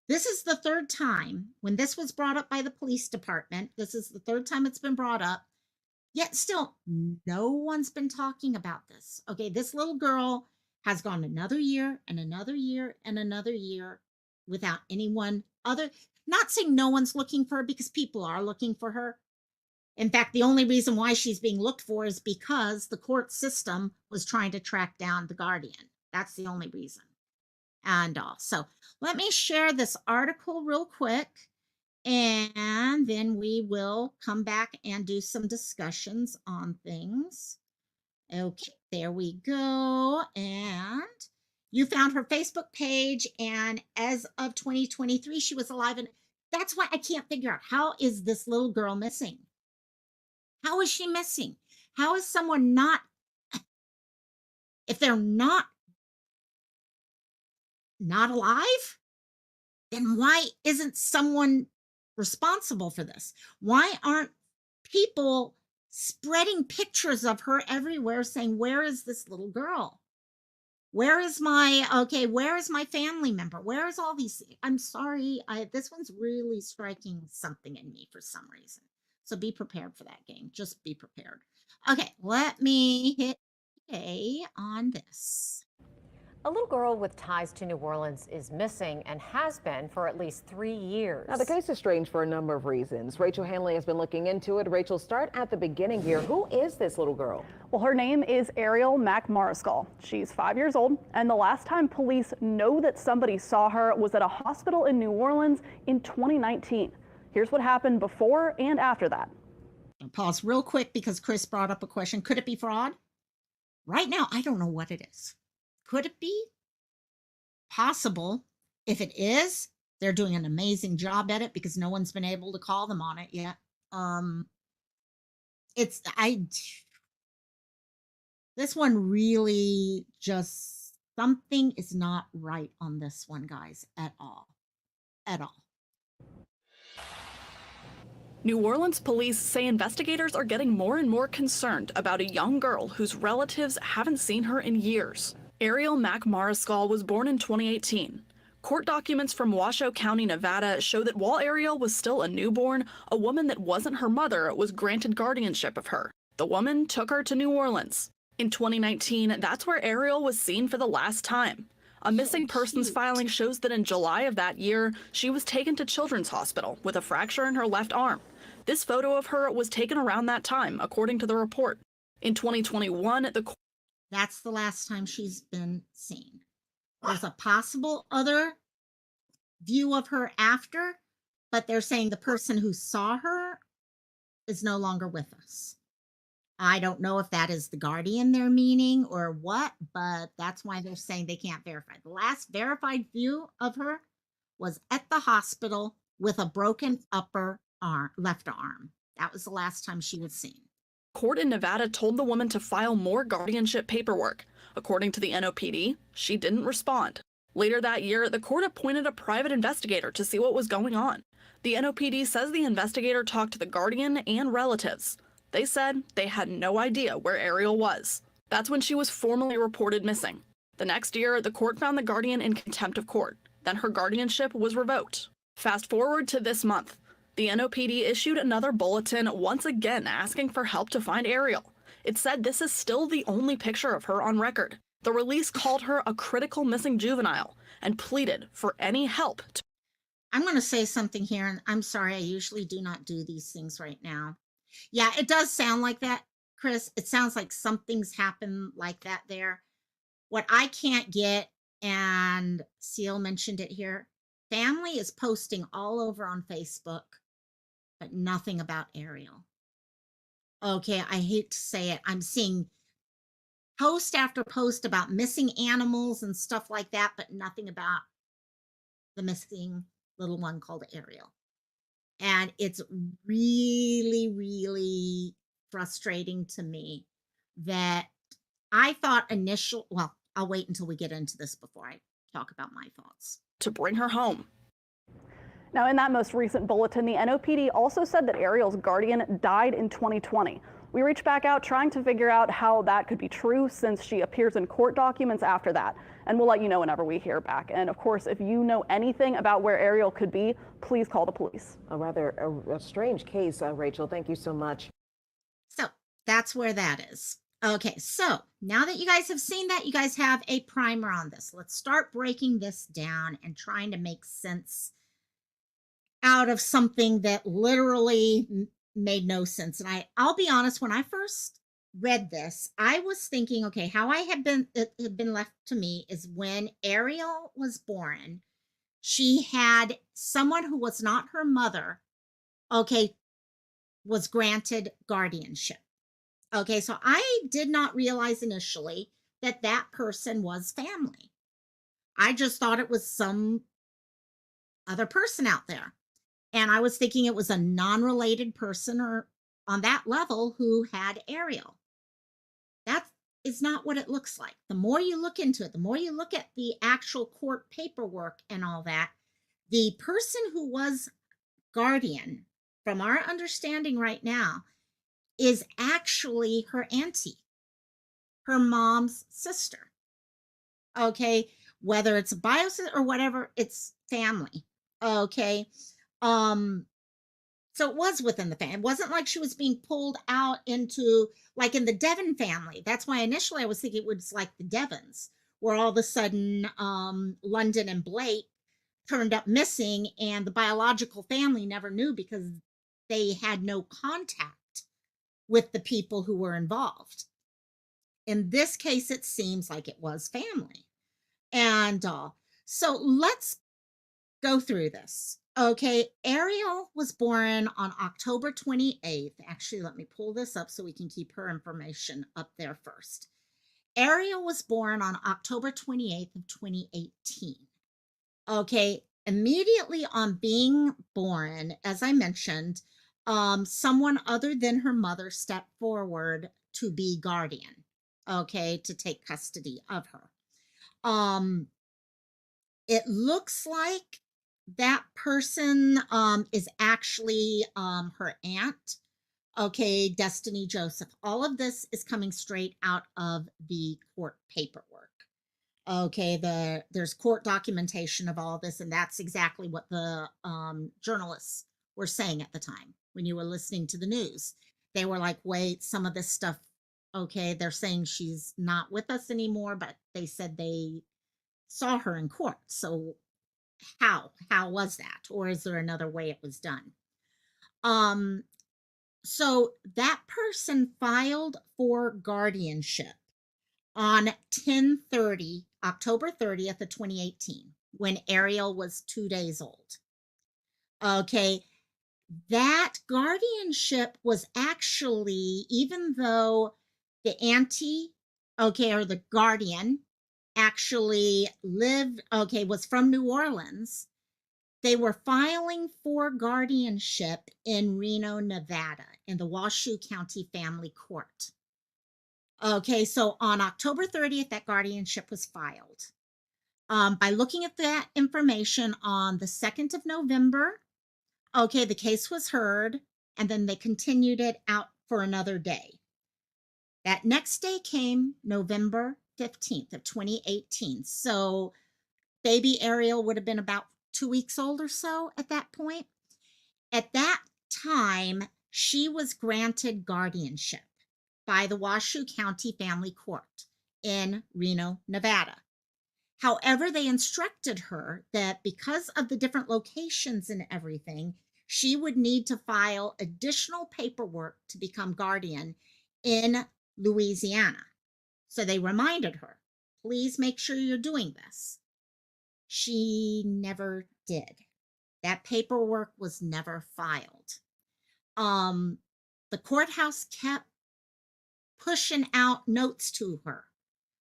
this is the third time when this was brought up by the police department. This is the third time it's been brought up. Yet still, no one's been talking about this. Okay, this little girl has gone another year and another year and another year without anyone other. Not saying no one's looking for her because people are looking for her. In fact, the only reason why she's being looked for is because the court system was trying to track down the guardian. That's the only reason. And so let me share this article real quick, and then we will come back and do some discussions on things. Okay, there we go. And you found her Facebook page, and as of 2023, she was alive. And that's why I can't figure out, how is this little girl missing? How is she missing? How is someone not, if they're not alive, then why isn't someone responsible for this? Why aren't people spreading pictures of her everywhere saying, where is this little girl? Where is my family member? Where is all these? I'm sorry. This one's really striking something in me for some reason. So be prepared for that, gang. Just be prepared. Okay, let me hit A on this. A little girl with ties to New Orleans is missing and has been for at least 3 years. Now, the case is strange for a number of reasons. Rachel Hanley has been looking into it. Rachel, start at the beginning here. Who is this little girl? Well, her name is Eriel Mack-Mariscal. She's 5 years old, and the last time police know that somebody saw her was at a hospital in New Orleans in 2019. Here's what happened before and after that. I'll pause real quick because Chris brought up a question. Could it be fraud? Right now, I don't know what it is. Could it be? Possible. If it is, they're doing an amazing job at it because no one's been able to call them on it yet. This one really just, something is not right on this one, guys, at all. At all. New Orleans police say investigators are getting more and more concerned about a young girl whose relatives haven't seen her in years. Eriel Mack-Mariscal was born in 2018. Court documents from Washoe County, Nevada show that while Eriel was still a newborn, a woman that wasn't her mother was granted guardianship of her. The woman took her to New Orleans. In 2019, that's where Eriel was seen for the last time. A missing persons filing shows that in July of that year, she was taken to Children's Hospital with a fracture in her left arm. This photo of her was taken around that time, according to the report. In 2021, That's the last time she's been seen. There's a possible other view of her after, but they're saying the person who saw her is no longer with us. I don't know if that is the guardian they're meaning or what, but that's why they're saying they can't verify. The last verified view of her was at the hospital with a broken left arm. That was the last time she was seen. court in Nevada told the woman to file more guardianship paperwork. According to the NOPD, she didn't respond. Later that year, the court appointed a private investigator to see what was going on. The NOPD says the investigator talked to the guardian and relatives. They said they had no idea where Eriel was. That's when she was formally reported missing. The next year, the court found the guardian in contempt of court. Then her guardianship was revoked. Fast forward to this month. The NOPD issued another bulletin, once again asking for help to find Eriel. It said this is still the only picture of her on record. The release called her a critical missing juvenile and pleaded for any help. I'm going to say something here, and I'm sorry, I usually do not do these things right now. Yeah, it does sound like that, Chris. It sounds like something's happened like that there. What I can't get, and Seal mentioned it here, family is posting all over on Facebook, but nothing about Eriel. Okay, I hate to say it. I'm seeing post after post about missing animals and stuff like that, but nothing about the missing little one called Eriel. And it's really, really frustrating to me that I thought well, I'll wait until we get into this before I talk about my thoughts. To bring her home. Now, in that most recent bulletin, the NOPD also said that Eriel's guardian died in 2020. We reached back out trying to figure out how that could be true since she appears in court documents after that. And we'll let you know whenever we hear back. And of course, if you know anything about where Eriel could be, please call the police. A rather strange case, Rachel. Thank you so much. So That's where that is. Okay, so now that you guys have seen that, you guys have a primer on this. Let's start breaking this down and trying to make sense out of something that literally made no sense. And I'll be honest, when I first read this, I was thinking, okay, how I had been it had been left to me is when Ariel was born, she had someone who was not her mother, okay, was granted guardianship. Okay, so I did not realize initially that that person was family. I just thought it was some other person out there. And I was thinking it was a non-related person or on that level who had Ariel. That is not what it looks like. The more you look into it, the more you look at the actual court paperwork and all that, the person who was guardian, from our understanding right now, is actually her auntie, her mom's sister. Okay, whether it's a bio or whatever, it's family. Okay. Um So it was within the family. It wasn't like she was being pulled out into, like in the Devon family. That's why initially I was thinking it was like the Devons, where all of a sudden London and Blake turned up missing, and the biological family never knew because they had no contact with the people who were involved. In this case, it seems like it was family. And so let's go through this. Okay, Ariel was born on October 28th. Actually, let me pull this up so we can keep her information up there first. Ariel was born on October 28th of 2018. Okay, immediately on being born, as I mentioned, someone other than her mother stepped forward to be guardian, okay, to take custody of her. Um, it looks like that person is actually her aunt, okay, Destiny Joseph. All of this is coming straight out of the court paperwork. Okay, there's court documentation of all this, and that's exactly what the journalists were saying at the time when you were listening to the news. They were like, wait, some of this stuff, okay, they're saying she's not with us anymore, but they said they saw her in court. So how was that, or is there another way it was done? um so that person filed for guardianship on 10/30 October 30th of 2018, when Ariel was 2 days old. Okay, that guardianship was actually, even though the auntie, okay, or the guardian actually lived, okay, was from New Orleans, they were filing for guardianship in Reno, Nevada, in the Washoe County Family Court. Okay, so on October 30th, that guardianship was filed. By looking at that information on the 2nd of November, okay, the case was heard, and then they continued it out for another day. That next day came November 15th of 2018. So baby Ariel would have been about 2 weeks old or so at that point. At that time, she was granted guardianship by the Washoe County Family Court in Reno, Nevada. However, they instructed her that because of the different locations and everything, she would need to file additional paperwork to become guardian in Louisiana. So they reminded her, please make sure you're doing this. She never did. That paperwork was never filed. Um, the courthouse kept pushing out notes to her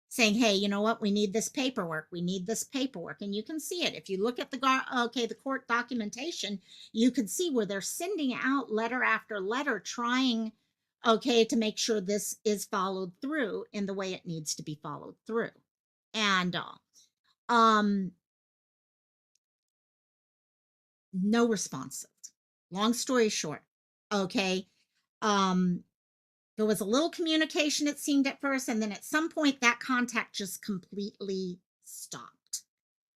saying, hey, you know what, we need this paperwork, we need this paperwork. And you can see it if you look at the court documentation. You can see where they're sending out letter after letter trying, okay, to make sure this is followed through in the way it needs to be followed through. And um no response. Long story short, okay, um there was a little communication, it seemed at first, and then at some point that contact just completely stopped.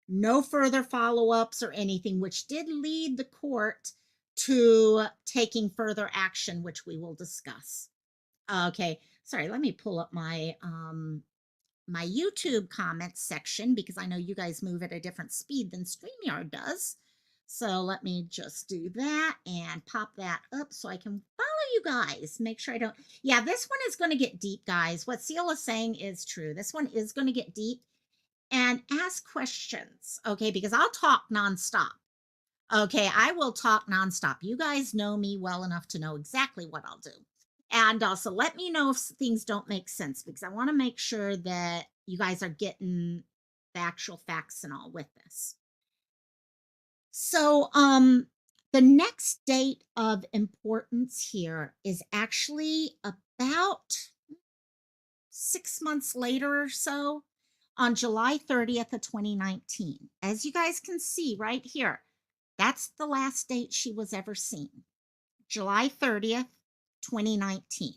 No further follow-ups or anything, which did lead the court to taking further action, which we will discuss. Okay. Sorry, let me pull up my YouTube comments section because I know you guys move at a different speed than StreamYard does. So let me just do that and pop that up so I can follow you guys. Make sure I don't. Yeah, this one is going to get deep, guys. What Seal is saying is true. This one is going to get deep and ask questions, okay? Because I'll talk nonstop. Okay, I will talk nonstop. You guys know me well enough to know exactly what I'll do. And also let me know if things don't make sense because I want to make sure that you guys are getting the actual facts and all with this. So, the next date of importance here is actually about 6 months later or so on July 30th of 2019. As you guys can see right here, that's the last date she was ever seen. July 30th, 2019.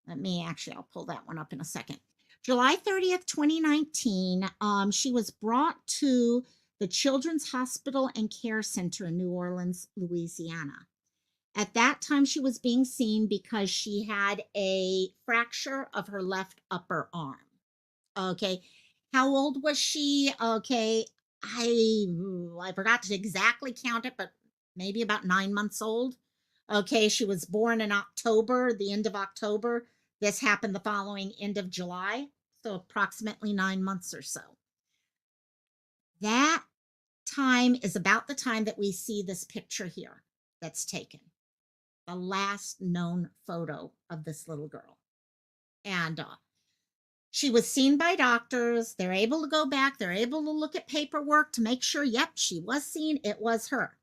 I'll pull that one up in a second. July 30th, 2019, she was brought to the Children's Hospital and Care Center in New Orleans, Louisiana. At that time, she was being seen because she had a fracture of her left upper arm. Okay. How old was she? Okay. I forgot to exactly count it, but maybe about 9 months old. Okay. She was born in October, the end of October. This happened the following end of July. So approximately 9 months or so. That time is about the time that we see this picture here that's taken. The last known photo of this little girl. And she was seen by doctors. They're able to go back. They're able to look at paperwork to make sure, yep, she was seen. It was her.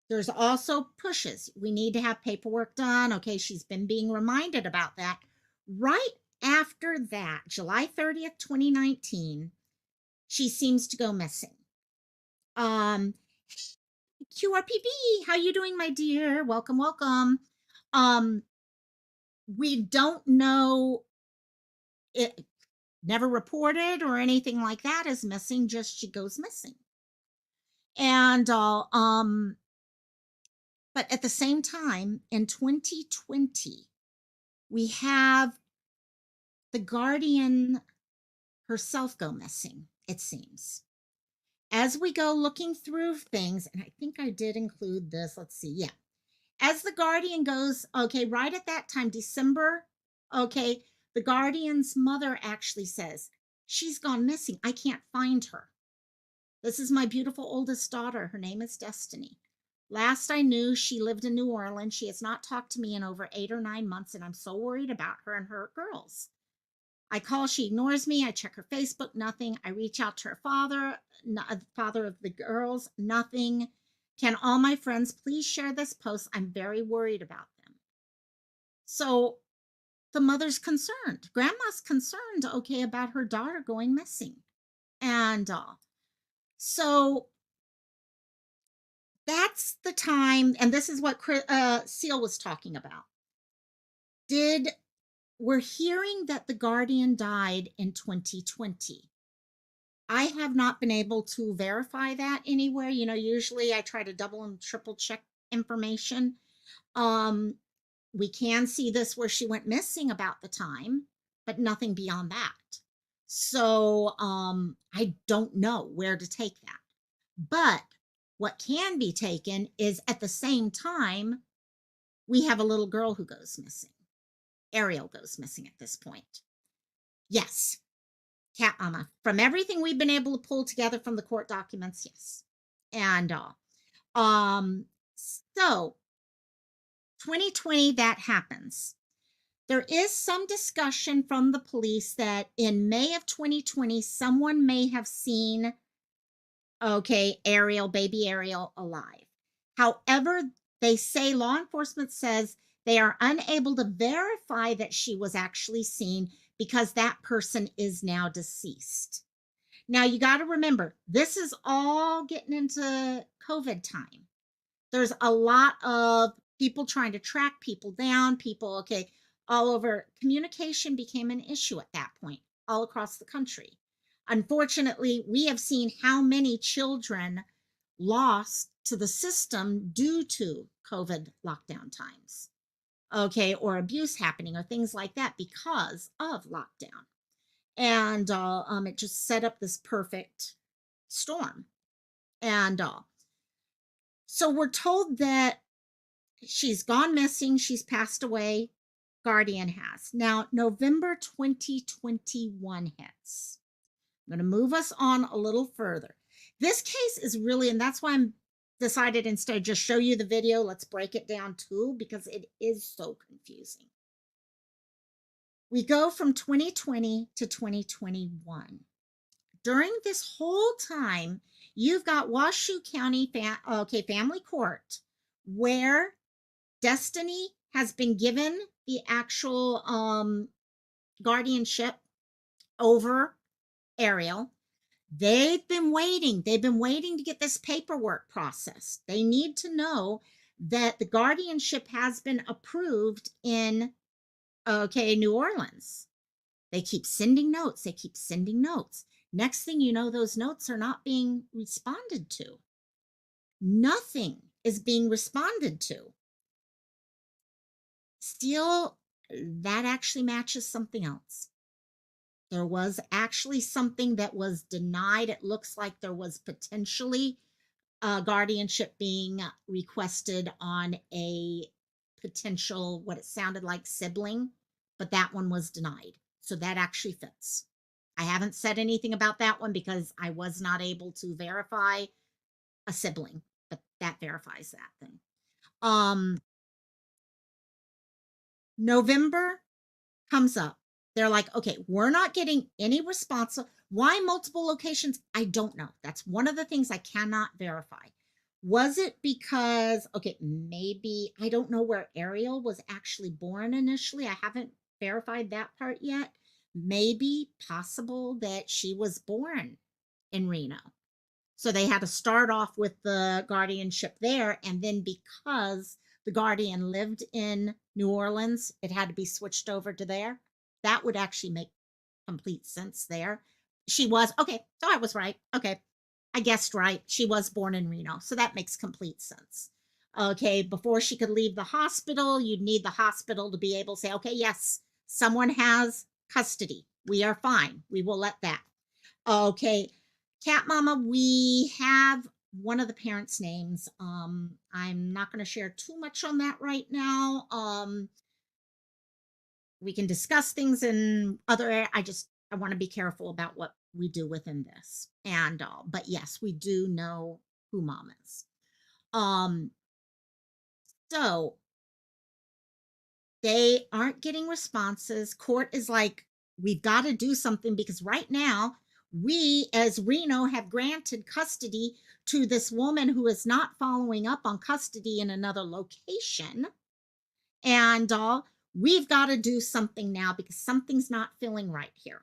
There's also pushes. We need to have paperwork done. Okay, she's been being reminded about that. Right after that, July 30th, 2019, she seems to go missing. QRPB, how you doing, my dear? Welcome, welcome. We don't know it, never reported or anything like that as missing, just she goes missing. And but at the same time in 2020 we have the guardian herself go missing, it seems. As we go looking through things, and I think I did include this, let's see, yeah. As the guardian goes, okay, right at that time, December, okay, the guardian's mother actually says, she's gone missing. I can't find her. This is my beautiful oldest daughter. Her name is Destiny. Last I knew, she lived in New Orleans. She has not talked to me in over 8 or 9 months, and I'm so worried about her and her girls. I call, she ignores me. I check her Facebook, nothing. I reach out to her father, father of the girls, nothing. Can all my friends please share this post? I'm very worried about them. So the mother's concerned. Grandma's concerned, okay, about her daughter going missing. And so that's the time, and this is what Seal was talking about. We're hearing that the guardian died in 2020. I have not been able to verify that anywhere. You know, usually I try to double and triple check information. We can see this where she went missing about the time, but nothing beyond that. So I don't know where to take that. But what can be taken is at the same time, we have a little girl who goes missing. Eriel goes missing at this point. Yes. Cat mama. From everything we've been able to pull together from the court documents, yes. And so 2020, that happens. There is some discussion from the police that in May of 2020, someone may have seen, okay, Eriel, baby Eriel, alive. However, they say, law enforcement says they are unable to verify that she was actually seen because that person is now deceased. Now, you got to remember, this is all getting into COVID time. There's a lot of people trying to track people down, people, okay, all over. Communication became an issue at that point, all across the country. Unfortunately, we have seen how many children lost to the system due to COVID lockdown times. okay, or abuse happening or things like that because of lockdown. And it just set up this perfect storm. And so we're told that she's gone missing, she's passed away, guardian has. Now, November 2021 hits. I'm going to move us on a little further. This case is really, and that's why I'm decided instead just show you the video, let's break it down too, because it is so confusing. We go from 2020 to 2021. During this whole time, you've got Washoe County Family Court, where Destiny has been given the actual guardianship over Eriel. They've been waiting. They've been waiting to get this paperwork processed. They need to know that the guardianship has been approved in New Orleans. They keep sending notes. They keep sending notes. Next thing you know, those notes are not being responded to. Nothing is being responded to. Still, that actually matches something else. There was actually something that was denied. It looks like there was potentially guardianship being requested on a potential, what it sounded like, sibling, but that one was denied. So that actually fits. I haven't said anything about that one because I was not able to verify a sibling, but that verifies that thing. November comes up. They're like, okay, we're not getting any response. Why multiple locations? I don't know. That's one of the things I cannot verify. Was it because, okay, maybe, I don't know where Eriel was actually born initially. I haven't verified that part yet. Maybe possible that she was born in Reno. So they had to start off with the guardianship there. And then because the guardian lived in New Orleans, it had to be switched over to there. That would actually make complete sense there. She was, okay, so I was right. Okay, I guessed right. She was born in Reno. So that makes complete sense. Okay, before she could leave the hospital, you'd need the hospital to be able to say, okay, yes, someone has custody. We are fine. We will let that. Okay, Cat Mama, we have one of the parents' names. I'm not going to share too much on that right now. We can discuss things in other. I want to be careful about what we do within this. And but yes, we do know who Mom is. So they aren't getting responses. Court is like, we've got to do something because right now we as Reno have granted custody to this woman who is not following up on custody in another location. And we've got to do something now because something's not feeling right here.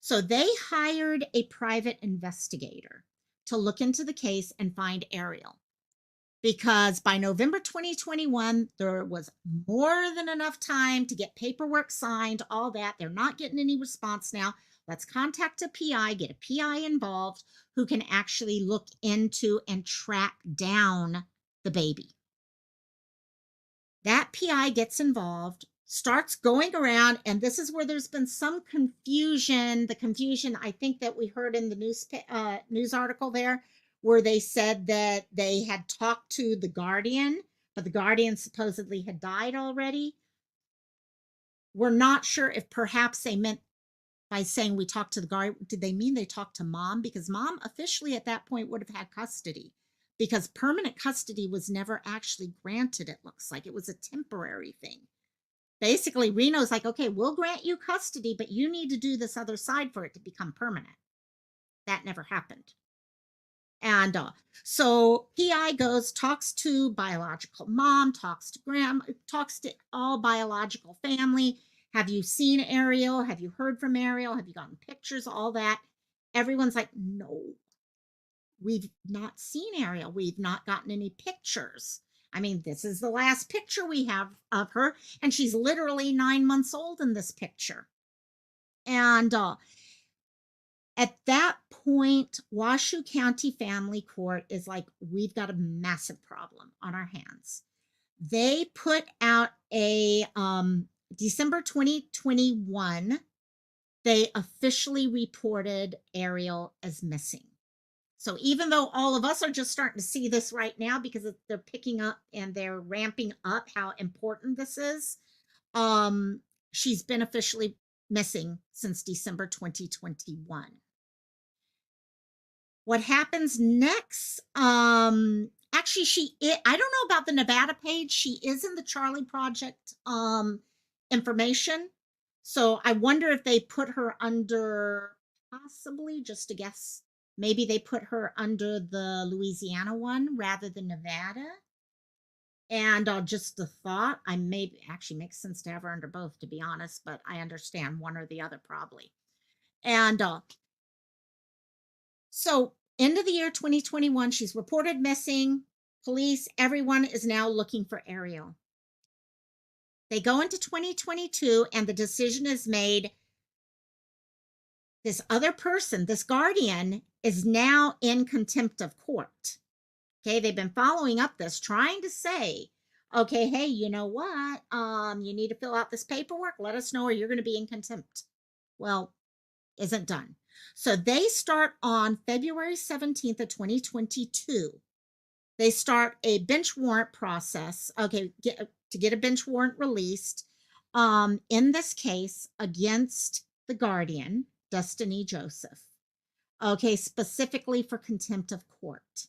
So they hired a private investigator to look into the case and find Eriel. Because by November 2021, there was more than enough time to get paperwork signed, all that. They're not getting any response now. Let's contact a PI, get a PI involved who can actually look into and track down the baby. That PI gets involved, starts going around, and this is where there's been some confusion. The confusion I think that we heard in the news article there, where they said that they had talked to the guardian, but the guardian supposedly had died already. We're not sure if perhaps they meant by saying we talked to the guardian, did they mean they talked to Mom? Because Mom officially at that point would have had custody, because permanent custody was never actually granted. It looks like it was a temporary thing. Basically, Reno's like, okay, we'll grant you custody, but you need to do this other side for it to become permanent. That never happened. And so PI goes, talks to biological mom, talks to grandma, talks to all biological family. Have you seen Eriel? Have you heard from Eriel? Have you gotten pictures? All that. Everyone's like, no, we've not seen Eriel. We've not gotten any pictures. I mean, this is the last picture we have of her, and she's literally 9 months old in this picture. And at that point, Washoe County Family Court is like, we've got a massive problem on our hands. They put out a December 2021, they officially reported Ariel as missing. So even though all of us are just starting to see this right now because they're picking up and they're ramping up how important this is, um, she's been officially missing since December 2021. What happens next? Actually, I don't know about the Nevada page. She is in the Charlie Project information. So I wonder if they put her under, possibly, just to guess, maybe they put her under the Louisiana one rather than Nevada. And just the thought, I may actually makes sense to have her under both, to be honest, but I understand one or the other probably. And so, end of the year 2021, she's reported missing. Police, everyone is now looking for Ariel. They go into 2022, and the decision is made. This other person, this guardian, is now in contempt of court. Okay, they've been following up this, trying to say, okay, hey, you know what? You need to fill out this paperwork. Let us know, or you're going to be in contempt. Well, isn't done. So they start on February 17th of 2022. They start a bench warrant process, okay, to get a bench warrant released, in this case against the guardian, Destiny Joseph, okay, specifically for contempt of court.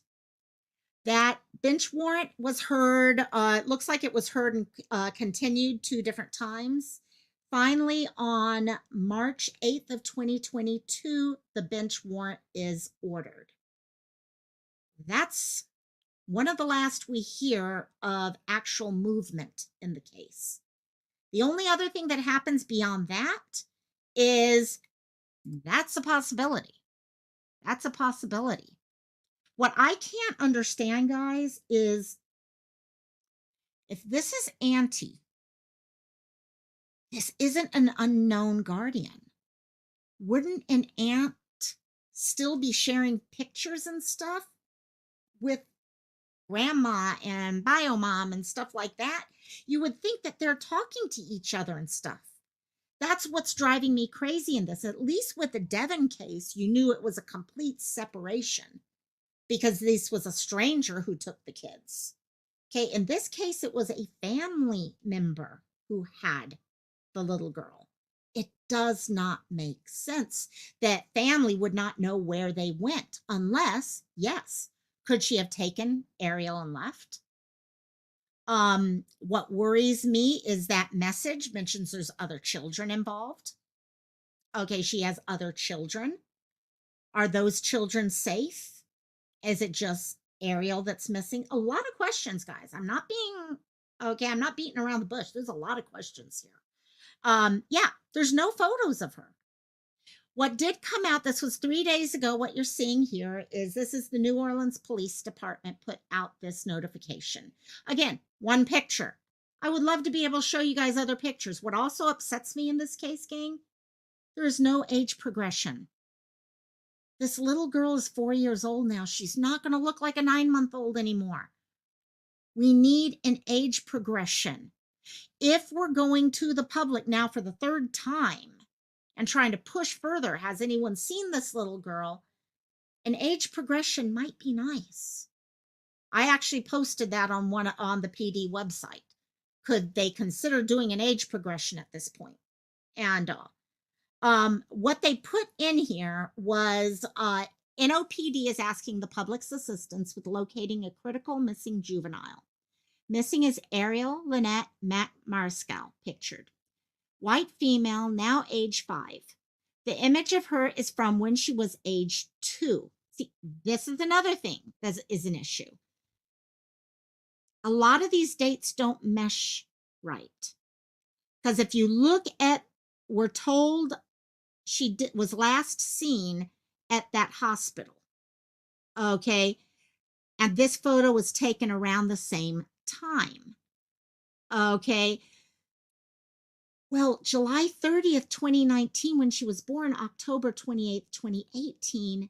That bench warrant was heard, it looks like it was heard and continued 2 different times. Finally, on March 8th of 2022, the bench warrant is ordered. That's one of the last we hear of actual movement in the case. The only other thing that happens beyond that is that's a possibility. That's a possibility. What I can't understand, guys, is if this is Auntie, this isn't an unknown guardian. Wouldn't an aunt still be sharing pictures and stuff with grandma and biomom and stuff like that? You would think that they're talking to each other and stuff. That's what's driving me crazy in this. At least with the Devon case, you knew it was a complete separation because this was a stranger who took the kids. Okay, in this case, it was a family member who had the little girl. It does not make sense that family would not know where they went unless, yes, could she have taken Ariel and left? What worries me is that message mentions there's other children involved. Okay, she has other children. Are those children safe? Is it just Ariel that's missing? A lot of questions, guys. I'm not beating around the bush. There's a lot of questions here. Yeah, there's no photos of her. What did come out, this was 3 days ago, what you're seeing here is this is the New Orleans Police Department put out this notification. Again, one picture. I would love to be able to show you guys other pictures. What also upsets me in this case, gang, there is no age progression. This little girl is 4 years old now. She's not going to look like a 9-month-old anymore. We need an age progression. If we're going to the public now for the 3rd time and trying to push further, has anyone seen this little girl? An age progression might be nice. I actually posted that on the PD website. Could they consider doing an age progression at this point? And what they put in here was NOPD is asking the public's assistance with locating a critical missing juvenile. Missing is Eriel Mack-Mariscal, pictured. White female, now age 5. The image of her is from when she was age 2. See, this is another thing that is an issue. A lot of these dates don't mesh right. Because if you look at, we're told she was last seen at that hospital. Okay. And this photo was taken around the same time. Okay. Well, July 30th, 2019, when she was born, October 28th, 2018,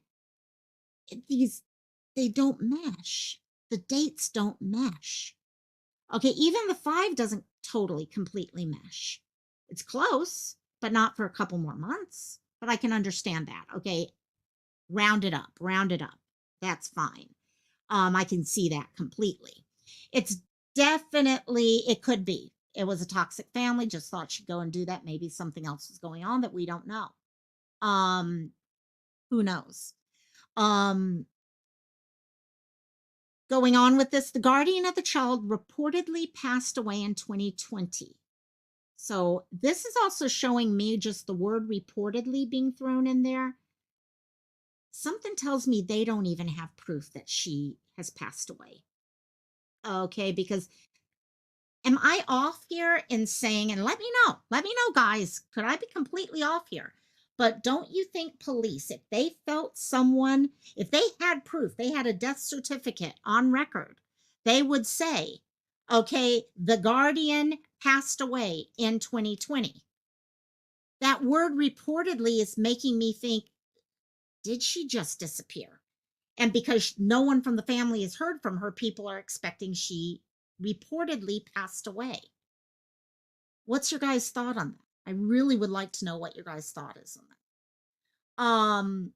they don't mesh. The dates don't mesh. Okay, even the 5 doesn't totally completely mesh. It's close, but not for a couple more months. But I can understand that. Okay, round it up, round it up. That's fine. I can see that completely. It's definitely, it could be. It was a toxic family, just thought she'd go and do that. Maybe something else was going on that we don't know. Um, who knows? Um, Going on with this, the guardian of the child reportedly passed away in 2020. So this is also showing me just the word reportedly being thrown in there. Something tells me they don't even have proof that she has passed away. Okay, because am I off here in saying, and let me know, guys, could I be completely off here? But don't you think police, if they felt someone, if they had proof, they had a death certificate on record, they would say, okay, the guardian passed away in 2020. That word reportedly is making me think, did she just disappear? And because no one from the family has heard from her, people are expecting she reportedly passed away. What's your guys' thought on that? I really would like to know what your guys' thought is on that.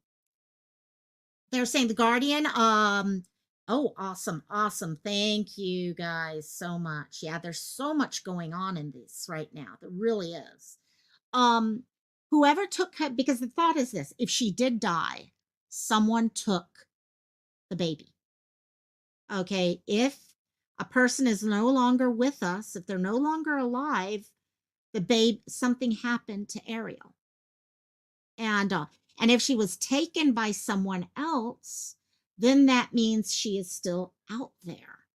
They're saying the Guardian. Oh, awesome, awesome. Thank you guys so much. Yeah, there's so much going on in this right now. There really is. Um, Whoever took her, because the thought is this: if she did die, someone took the baby. Okay, if a person is no longer with us, if they're no longer alive, the babe something happened to Ariel. And if she was taken by someone else, then that means she is still out there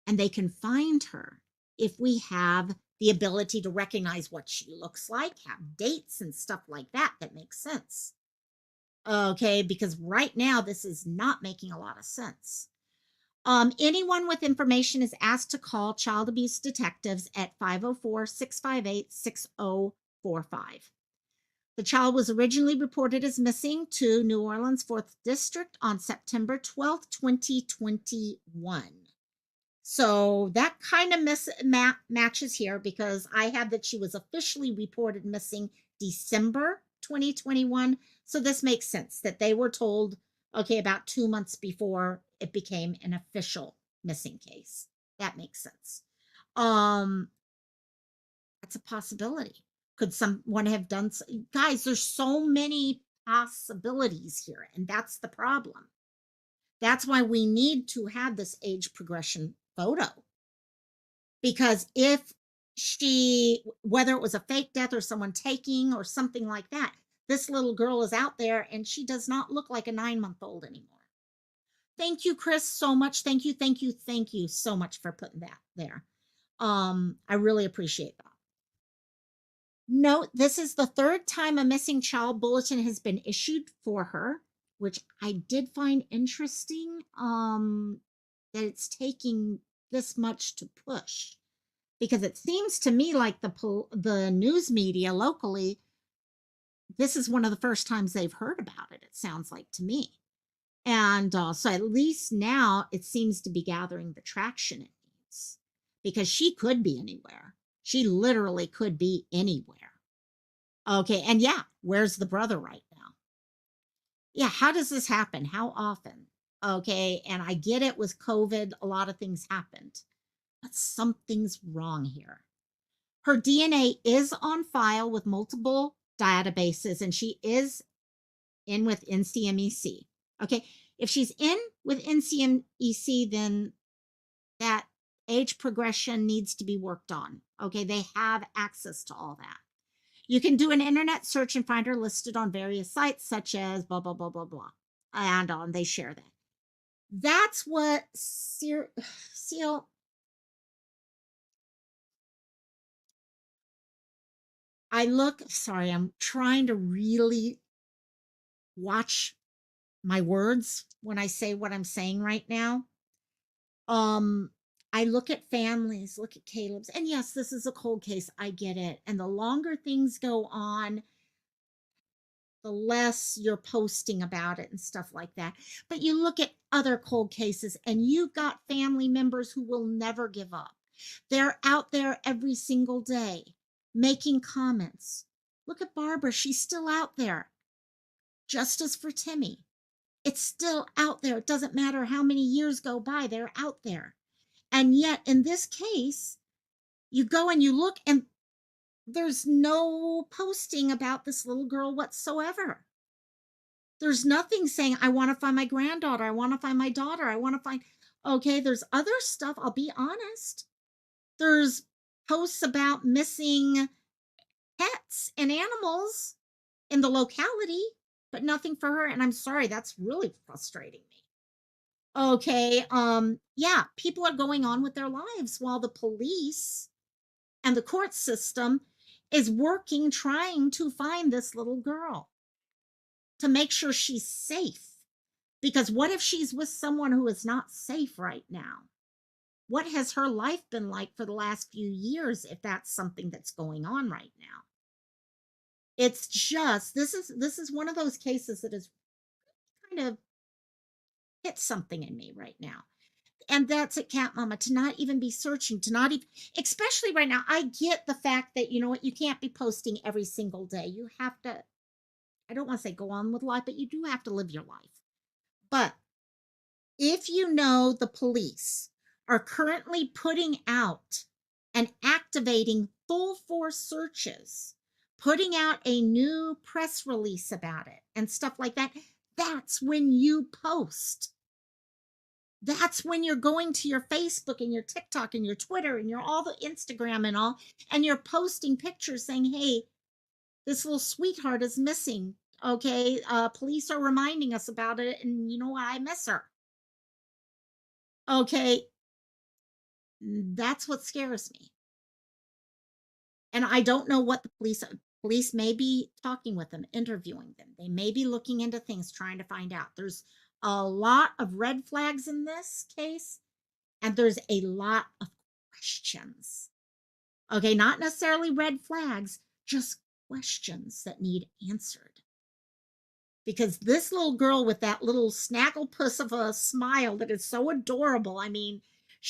and they can find her if we have the ability to recognize what she looks like, have dates and stuff like that that makes sense. Okay, because right now this is not making a lot of sense. Anyone with information is asked to call child abuse detectives at 504-658-6045. The child was originally reported as missing to New Orleans 4th District on September 12th, 2021. So that kind of matches here because I have that she was officially reported missing December 2021. So this makes sense that they were told, okay, about 2 months before it became an official missing case. That makes sense. Um, that's a possibility. Could someone have done guys, there's so many possibilities here, and that's the problem. That's why we need to have this age progression photo. Because if she, whether it was a fake death or someone taking or something like that, this little girl is out there and she does not look like a 9-month-old anymore. Thank you, Chris, so much. Thank you, thank you, thank you so much for putting that there. I really appreciate that. Note, this is the 3rd time a missing child bulletin has been issued for her, which I did find interesting, that it's taking this much to push. Because it seems to me like the news media locally, this is one of the first times they've heard about it, it sounds like to me. And so at least now it seems to be gathering the traction it needs. Because she could be anywhere. She literally could be anywhere. Okay, and yeah, where's the brother right now? Yeah, how does this happen? How often? Okay, and I get it with COVID, a lot of things happened, but something's wrong here. Her DNA is on file with multiple databases, and she is in with NCMEC. Okay, if she's in with NCMEC, then that age progression needs to be worked on. Okay, they have access to all that. You can do an internet search and find her listed on various sites such as blah, blah, blah, blah, blah. And they share that. That's what Seal. Sorry, I'm trying to really watch my words when I say what I'm saying right now. Um, I look at families, look at Caleb's, and yes, this is a cold case. I get it. And the longer things go on, the less you're posting about it and stuff like that. But you look at other cold cases and you've got family members who will never give up. They're out there every single day making comments. Look at Barbara, she's still out there. Justice for Timmy. It's still out there. It doesn't matter how many years go by, they're out there. And yet, in this case, you go and you look, and there's no posting about this little girl whatsoever. There's nothing saying, I want to find my granddaughter. I want to find my daughter. I want to find. Okay, there's other stuff. I'll be honest. There's posts about missing pets and animals in the locality, but nothing for her. And I'm sorry, that's really frustrating me. Okay, yeah, people are going on with their lives while the police and the court system is working, trying to find this little girl to make sure she's safe. Because what if she's with someone who is not safe right now? What has her life been like for the last few years if that's something that's going on right now? It's just this is one of those cases that has kind of hit something in me right now. And that's at Cat Mama, to not even be searching, to not even, especially right now. I get the fact that, you know what, you can't be posting every single day. You have to, I don't want to say go on with life, but you do have to live your life. But if you know the police are currently putting out and activating full force searches, putting out a new press release about it and stuff like that, that's when you post. That's when you're going to your Facebook and your TikTok and your Twitter and your all the Instagram and all, and you're posting pictures saying, hey, this little sweetheart is missing. Okay, police are reminding us about it, and you know what? I miss her. Okay, that's what scares me. And I don't know what the police may be talking with them, interviewing them. They may be looking into things, trying to find out. There's a lot of red flags in this case, and there's a lot of questions. Okay, not necessarily red flags, just questions that need answered. Because this little girl with that little snagglepuss of a smile that is so adorable. I mean,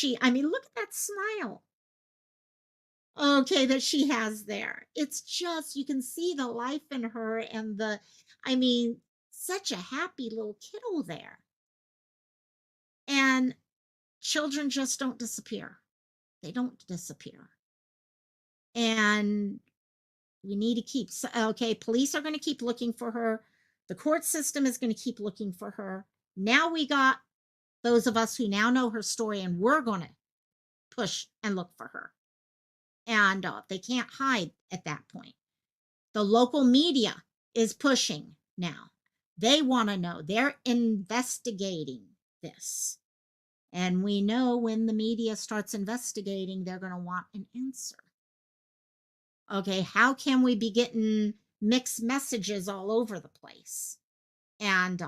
look at that smile. Okay, that she has there. It's just, you can see the life in her and such a happy little kiddo there. And children just don't disappear. They don't disappear. And we need to keep, okay, police are going to keep looking for her. The court system is going to keep looking for her. Now we got those of us who now know her story, and we're going to push and look for her. And they can't hide at that point. The local media is pushing now. They want to know. They're investigating this. And we know when the media starts investigating, they're going to want an answer. Okay, how can we be getting mixed messages all over the place? And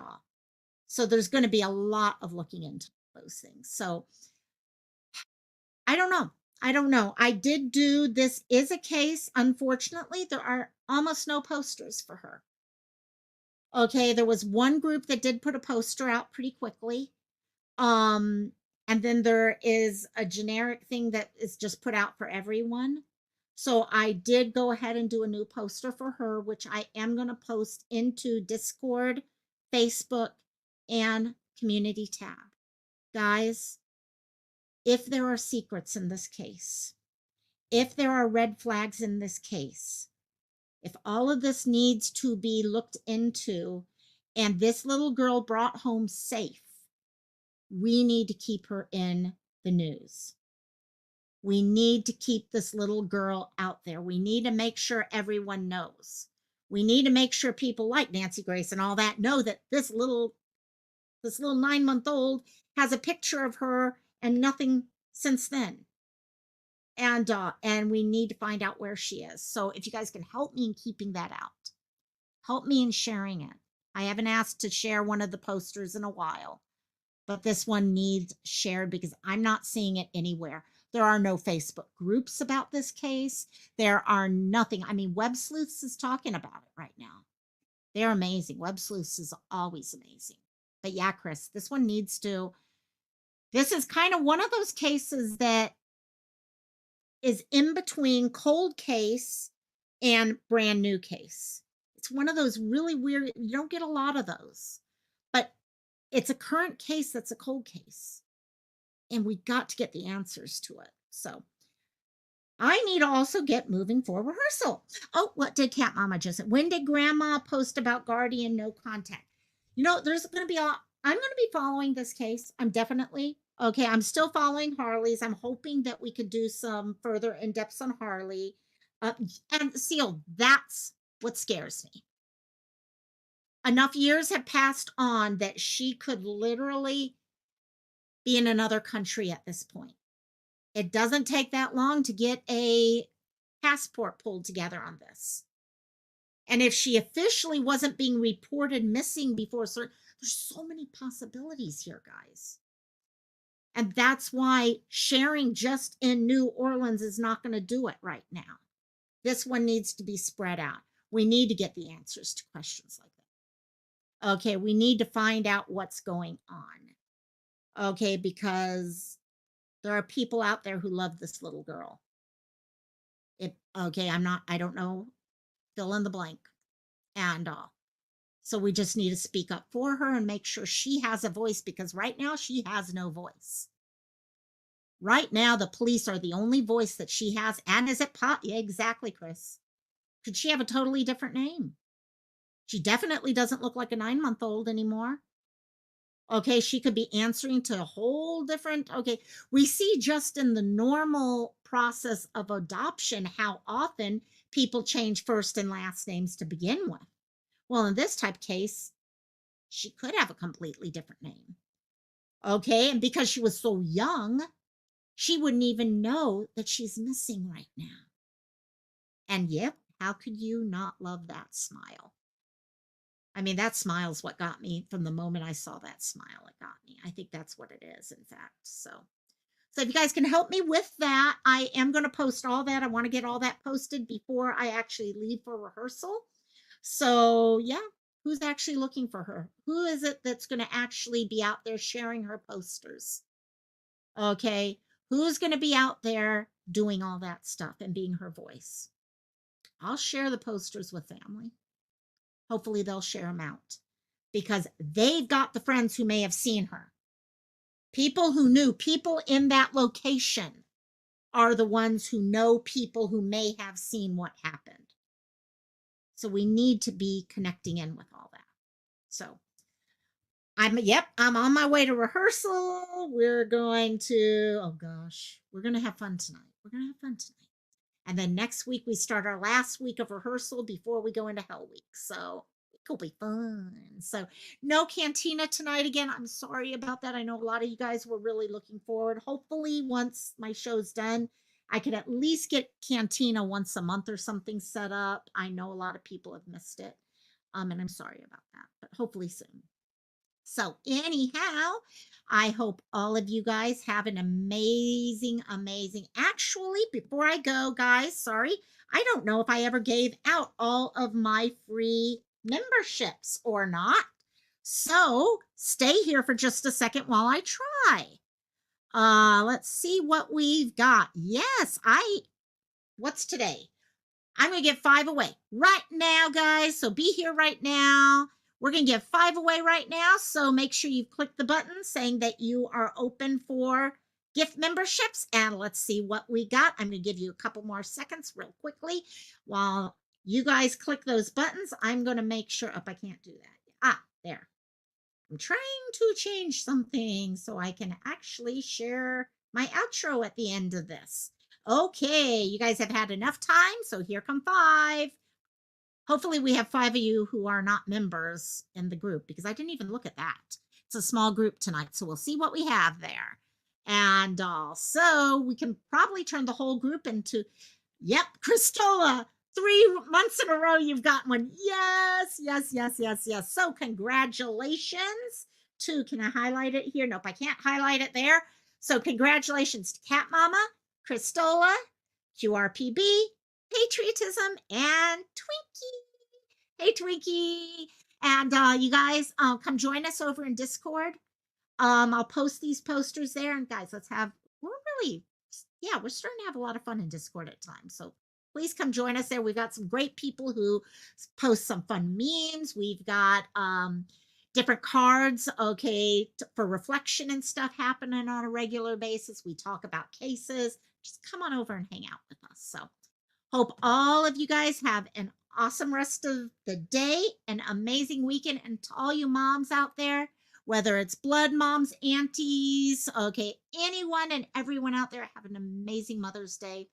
so there's going to be a lot of looking into those things. So I don't know. I did do, this is a case, unfortunately, there are almost no posters for her. Okay, there was one group that did put a poster out pretty quickly. And then there is a generic thing that is just put out for everyone. So I did go ahead and do a new poster for her, which I am going to post into Discord, Facebook, and community tab. Guys, if there are secrets in this case, if there are red flags in this case, if all of this needs to be looked into and this little girl brought home safe, we need to keep her in the news. We need to keep this little girl out there. We need to make sure everyone knows. We need to make sure people like Nancy Grace and all that know that this little 9-month-old has a picture of her and nothing since then. And we need to find out where she is. So if you guys can help me in keeping that out, help me in sharing it. I haven't asked to share one of the posters in a while, but this one needs shared because I'm not seeing it anywhere. There are no Facebook groups about this case. There are nothing. Web Sleuths is talking about it right now They're amazing. Web Sleuths is always amazing. But yeah, Chris, this is kind of one of those cases that is in between cold case and brand new case. It's one of those really weird, you don't get a lot of those, but it's a current case that's a cold case. And we got to get the answers to it. So I need to also get moving for rehearsal. Oh, what did Cat Mama just say? When did Grandma post about Guardian no contact? There's going to be I'm going to be following this case. I'm still following Harley's. I'm hoping that we could do some further in depth on Harley. And Seal, that's what scares me. Enough years have passed on that she could literally be in another country at this point. It doesn't take that long to get a passport pulled together on this. And if she officially wasn't being reported missing before, there's so many possibilities here, guys. And that's why sharing just in New Orleans is not going to do it right now. This one needs to be spread out. We need to get the answers to questions like that. Okay, we need to find out what's going on. Okay, because there are people out there who love this little girl. I don't know, fill in the blank. And so we just need to speak up for her and make sure she has a voice, because right now she has no voice. Right now, the police are the only voice that she has. And is it Yeah, exactly, Chris. Could she have a totally different name? She definitely doesn't look like a 9-month-old anymore. Okay, she could be answering to a whole different, we see just in the normal process of adoption how often people change first and last names to begin with. Well, in this type case, she could have a completely different name. Okay, and because she was so young, she wouldn't even know that she's missing right now. And yep, how could you not love that smile? I mean, that smile is what got me from the moment I saw that smile. It got me. I think that's what it is, in fact. So if you guys can help me with that, I am going to post all that. I want to get all that posted before I actually leave for rehearsal. So yeah, who's actually looking for her? Who is it that's going to actually be out there sharing her posters? Okay, who's going to be out there doing all that stuff and being her voice? I'll share the posters with family. Hopefully they'll share them out, because they've got the friends who may have seen her. People who knew, people in that location are the ones who know people who may have seen what happened. So we need to be connecting in with all that. So I'm on my way to rehearsal. We're going to have fun tonight. And then next week we start our last week of rehearsal before we go into Hell Week. So it'll be fun. So no cantina tonight again. I'm sorry about that. I know a lot of you guys were really looking forward. Hopefully once my show's done, I could at least get cantina once a month or something set up. I know a lot of people have missed it. And I'm sorry about that, but hopefully soon. So anyhow, I hope all of you guys have an amazing. Actually, before I go, guys, sorry, I don't know if I ever gave out all of my free memberships or not. So stay here for just a second while I try. Let's see what we've got. Yes, what's today? I'm going to give 5 away right now, guys. So be here right now. We're going to give 5 away right now. So make sure you click the button saying that you are open for gift memberships. And let's see what we got. I'm going to give you a couple more seconds real quickly. While you guys click those buttons, I'm going to make sure. I can't do that. There. I'm trying to change something so I can actually share my outro at the end of this. Okay, you guys have had enough time, so here come 5. Hopefully we have 5 of you who are not members in the group, because I didn't even look at that. It's a small group tonight, so we'll see what we have there. And also, we can probably turn the whole group into, Christola, 3 months in a row you've got one. Yes. So congratulations to, can I highlight it here? Nope, I can't highlight it there. So congratulations to Cat Mama, Christola, QRPB, Patriotism, and Twinkie. Hey, Twinkie. And you guys come join us over in Discord. I'll post these posters there. And guys, we're really, yeah, we're starting to have a lot of fun in Discord at times. So please come join us there. We've got some great people who post some fun memes. We've got different cards, okay, for reflection and stuff happening on a regular basis. We talk about cases. Just come on over and hang out with us. So hope all of you guys have an awesome rest of the day, an amazing weekend. And to all you moms out there, whether it's blood moms, aunties, okay, anyone and everyone out there, have an amazing Mother's Day.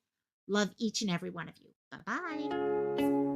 Love each and every one of you. Bye bye.